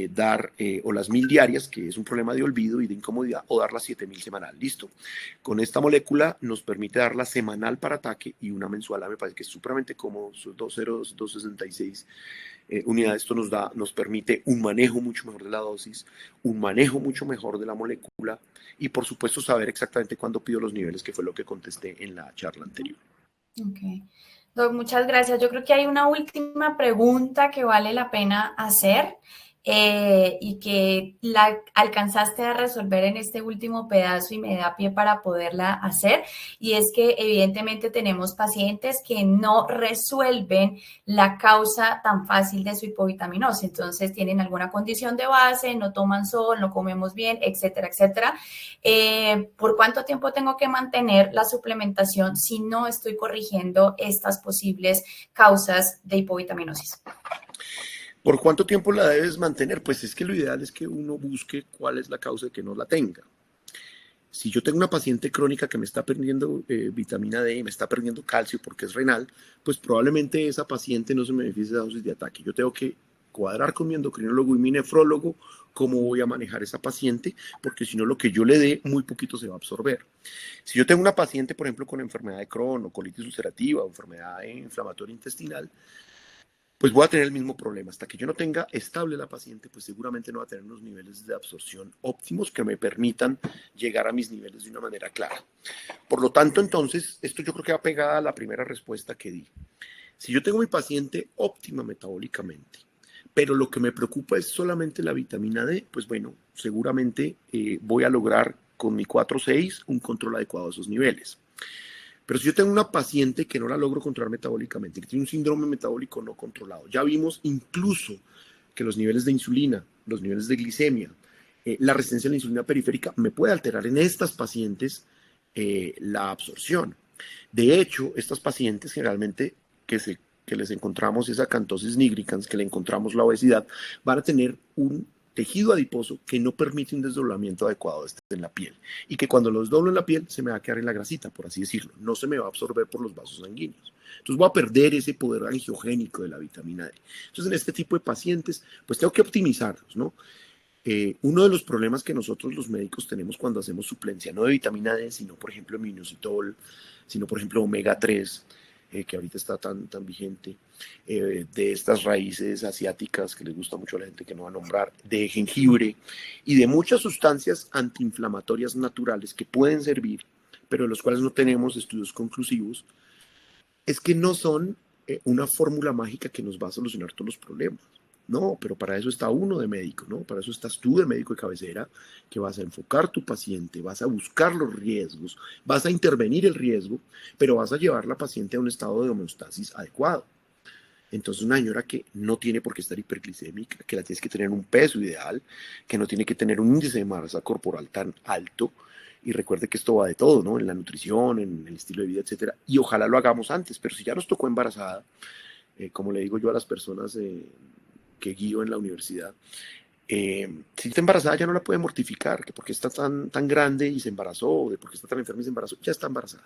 dar o las 1.000 diarias, que es un problema de olvido y de incomodidad, o dar las 7.000 semanal. Listo. Con esta molécula nos permite dar la semanal para ataque y una mensual. Me parece que es supremamente cómodo, 266 unidades. Esto nos permite un manejo mucho mejor de la dosis, un manejo mucho mejor de la molécula y, por supuesto, saber exactamente cuándo pido los niveles, que fue lo que contesté en la charla anterior. Ok. Doc, muchas gracias. Yo creo que hay una última pregunta que vale la pena hacer y que la alcanzaste a resolver en este último pedazo y me da pie para poderla hacer. Y es que evidentemente tenemos pacientes que no resuelven la causa tan fácil de su hipovitaminosis. Entonces tienen alguna condición de base, no toman sol, no comemos bien, etcétera, etcétera. ¿Por cuánto tiempo tengo que mantener la suplementación si no estoy corrigiendo estas posibles causas de hipovitaminosis? ¿Por cuánto tiempo la debes mantener? Pues es que lo ideal es que uno busque cuál es la causa de que no la tenga. Si yo tengo una paciente crónica que me está perdiendo vitamina D y me está perdiendo calcio porque es renal, pues probablemente esa paciente no se me beneficie de la dosis de ataque. Yo tengo que cuadrar con mi endocrinólogo y mi nefrólogo cómo voy a manejar esa paciente, porque si no lo que yo le dé muy poquito se va a absorber. Si yo tengo una paciente, por ejemplo, con enfermedad de Crohn o colitis ulcerativa o enfermedad inflamatoria intestinal, pues voy a tener el mismo problema. Hasta que yo no tenga estable la paciente, pues seguramente no va a tener unos niveles de absorción óptimos que me permitan llegar a mis niveles de una manera clara. Por lo tanto, entonces, esto yo creo que va pegada a la primera respuesta que di. Si yo tengo mi paciente óptima metabólicamente, pero lo que me preocupa es solamente la vitamina D, pues bueno, seguramente voy a lograr con mi 4-6 un control adecuado de esos niveles. Pero si yo tengo una paciente que no la logro controlar metabólicamente, que tiene un síndrome metabólico no controlado, ya vimos incluso que los niveles de insulina, los niveles de glicemia, la resistencia a la insulina periférica me puede alterar en estas pacientes la absorción. De hecho, estas pacientes generalmente que les encontramos esa acantosis nigricans, que le encontramos la obesidad, van a tener un tejido adiposo que no permite un desdoblamiento adecuado en la piel y que cuando lo desdoblo en la piel se me va a quedar en la grasita, por así decirlo, no se me va a absorber por los vasos sanguíneos. Entonces voy a perder ese poder angiogénico de la vitamina D. Entonces en este tipo de pacientes pues tengo que optimizarlos, ¿no? Uno de los problemas que nosotros los médicos tenemos cuando hacemos suplencia, no de vitamina D, sino por ejemplo minoxidil, sino por ejemplo omega 3, que ahorita está tan vigente, de estas raíces asiáticas que les gusta mucho a la gente que no va a nombrar, de jengibre y de muchas sustancias antiinflamatorias naturales que pueden servir, pero de los cuales no tenemos estudios conclusivos, es que no son una fórmula mágica que nos va a solucionar todos los problemas. No, pero para eso está uno de médico, ¿no? Para eso estás tú de médico de cabecera, que vas a enfocar tu paciente, vas a buscar los riesgos, vas a intervenir el riesgo, pero vas a llevar la paciente a un estado de homeostasis adecuado. Entonces, una señora que no tiene por qué estar hiperglicémica, que la tienes que tener un peso ideal, que no tiene que tener un índice de masa corporal tan alto, y recuerde que esto va de todo, ¿no? En la nutrición, en el estilo de vida, etcétera, y ojalá lo hagamos antes, pero si ya nos tocó embarazada, como le digo yo a las personas que guío en la universidad, si está embarazada ya no la puede mortificar, que porque está tan grande y se embarazó, o de porque está tan enferma y se embarazó, ya está embarazada.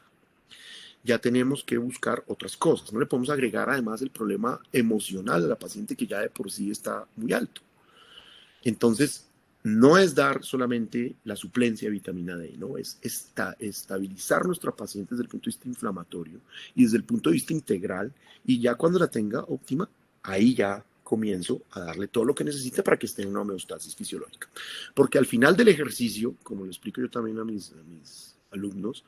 Ya tenemos que buscar otras cosas. No le podemos agregar además el problema emocional de la paciente que ya de por sí está muy alto. Entonces, no es dar solamente la suplencia de vitamina D, no, es estabilizar nuestra paciente desde el punto de vista inflamatorio y desde el punto de vista integral, y ya cuando la tenga óptima, ahí ya comienzo a darle todo lo que necesita para que esté en una homeostasis fisiológica. Porque al final del ejercicio, como lo explico yo también a mis alumnos,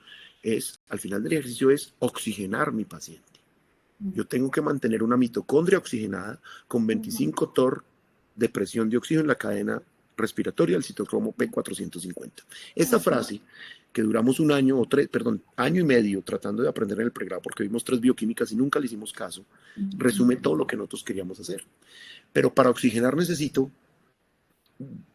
al final del ejercicio es oxigenar mi paciente. Yo tengo que mantener una mitocondria oxigenada con 25 torr de presión de oxígeno en la cadena respiratoria del citocromo P450. Esa frase, que duramos un año año y medio tratando de aprender en el pregrado, porque vimos 3 bioquímicas y nunca le hicimos caso, resume todo lo que nosotros queríamos hacer. Pero para oxigenar necesito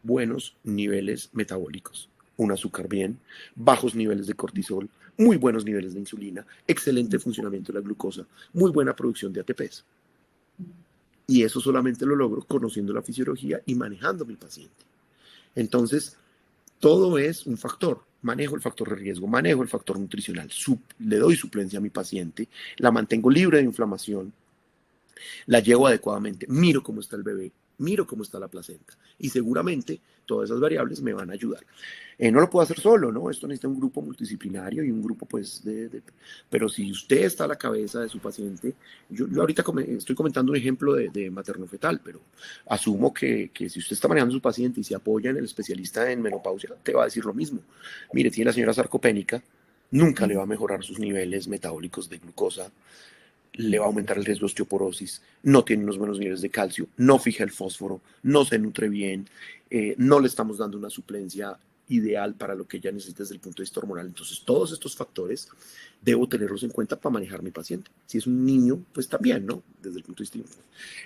buenos niveles metabólicos, un azúcar bien, bajos niveles de cortisol, muy buenos niveles de insulina, excelente funcionamiento de la glucosa, muy buena producción de ATPs. Y eso solamente lo logro conociendo la fisiología y manejando a mi paciente. Entonces, todo es un factor. Manejo el factor de riesgo, manejo el factor nutricional, le doy suplencia a mi paciente, la mantengo libre de inflamación, la llevo adecuadamente, miro cómo está el bebé, miro cómo está la placenta y seguramente todas esas variables me van a ayudar. No lo puedo hacer solo, ¿no? Esto necesita un grupo multidisciplinario y un grupo, pues, pero si usted está a la cabeza de su paciente, yo ahorita estoy comentando un ejemplo de materno-fetal, pero asumo que si usted está manejando a su paciente y se apoya en el especialista en menopausia, te va a decir lo mismo. Mire, tiene la señora sarcopénica, nunca le va a mejorar sus niveles metabólicos de glucosa, le va a aumentar el riesgo de osteoporosis, no tiene unos buenos niveles de calcio, no fija el fósforo, no se nutre bien, no le estamos dando una suplencia ideal para lo que ella necesita desde el punto de vista hormonal. Entonces, todos estos factores debo tenerlos en cuenta para manejar mi paciente. Si es un niño, pues también, ¿no? Desde el punto de vista.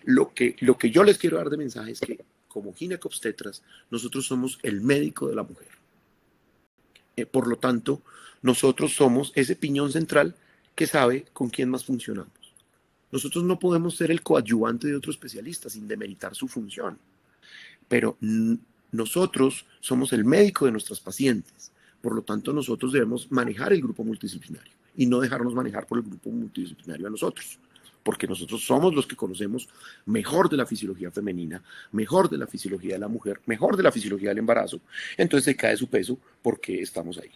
Lo que yo les quiero dar de mensaje es que, como ginecobstetras, nosotros somos el médico de la mujer. Por lo tanto, nosotros somos ese piñón central que sabe con quién más funcionamos. Nosotros no podemos ser el coadyuvante de otro especialista sin demeritar su función, pero nosotros somos el médico de nuestras pacientes. Por lo tanto, nosotros debemos manejar el grupo multidisciplinario y no dejarnos manejar por el grupo multidisciplinario a nosotros, porque nosotros somos los que conocemos mejor de la fisiología femenina, mejor de la fisiología de la mujer, mejor de la fisiología del embarazo. Entonces se cae su peso porque estamos ahí.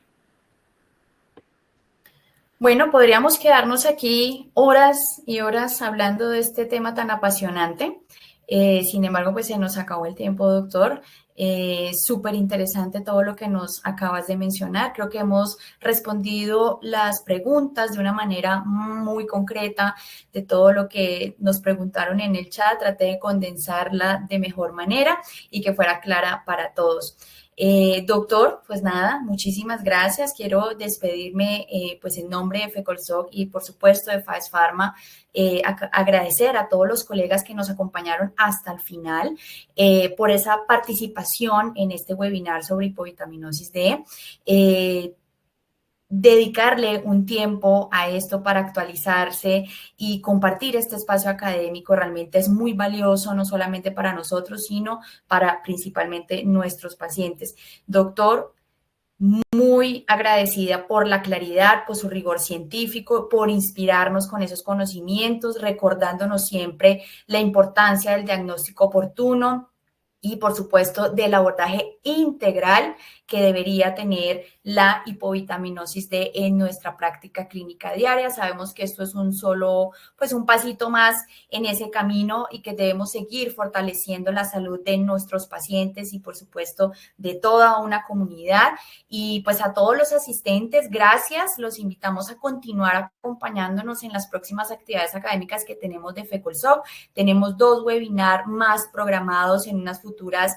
Bueno, podríamos quedarnos aquí horas y horas hablando de este tema tan apasionante. Sin embargo, pues se nos acabó el tiempo, doctor. Súper interesante todo lo que nos acabas de mencionar. Creo que hemos respondido las preguntas de una manera muy concreta de todo lo que nos preguntaron en el chat. Traté de condensarla de mejor manera y que fuera clara para todos. Doctor, pues nada, muchísimas gracias. Quiero despedirme pues en nombre de FECOLSOC y por supuesto de Faes Pharma, agradecer a todos los colegas que nos acompañaron hasta el final por esa participación en este webinar sobre hipovitaminosis D. Dedicarle un tiempo a esto para actualizarse y compartir este espacio académico realmente es muy valioso, no solamente para nosotros, sino para principalmente nuestros pacientes. Doctor, muy agradecida por la claridad, por su rigor científico, por inspirarnos con esos conocimientos, recordándonos siempre la importancia del diagnóstico oportuno y, por supuesto, del abordaje integral que debería tener la hipovitaminosis D en nuestra práctica clínica diaria. Sabemos que esto es un pasito más en ese camino y que debemos seguir fortaleciendo la salud de nuestros pacientes y, por supuesto, de toda una comunidad. Y pues a todos los asistentes, gracias. Los invitamos a continuar acompañándonos en las próximas actividades académicas que tenemos de FECOLSOC. Tenemos 2 webinars más programados en unas futuras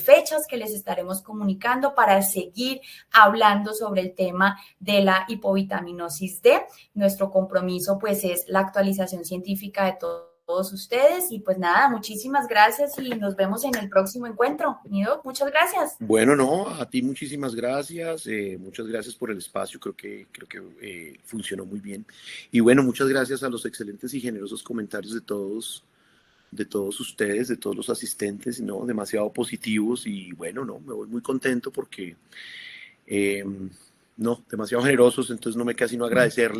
fechas que les estaremos comunicando para seguir hablando sobre el tema de la hipovitaminosis D. Nuestro compromiso pues es la actualización científica de todos ustedes y pues nada, muchísimas gracias y nos vemos en el próximo encuentro. Nido, muchas gracias. Bueno, no, a ti muchísimas gracias, muchas gracias por el espacio, creo que funcionó muy bien y bueno, muchas gracias a los excelentes y generosos comentarios de todos ustedes, de todos los asistentes, ¿no? Demasiado positivos y bueno, no, me voy muy contento porque, no, demasiado generosos, entonces no me queda sino agradecer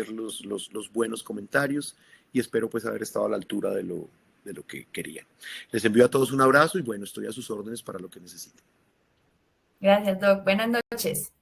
los buenos comentarios y espero pues haber estado a la altura de lo que querían. Les envío a todos un abrazo y bueno, estoy a sus órdenes para lo que necesiten. Gracias, Doc. Buenas noches.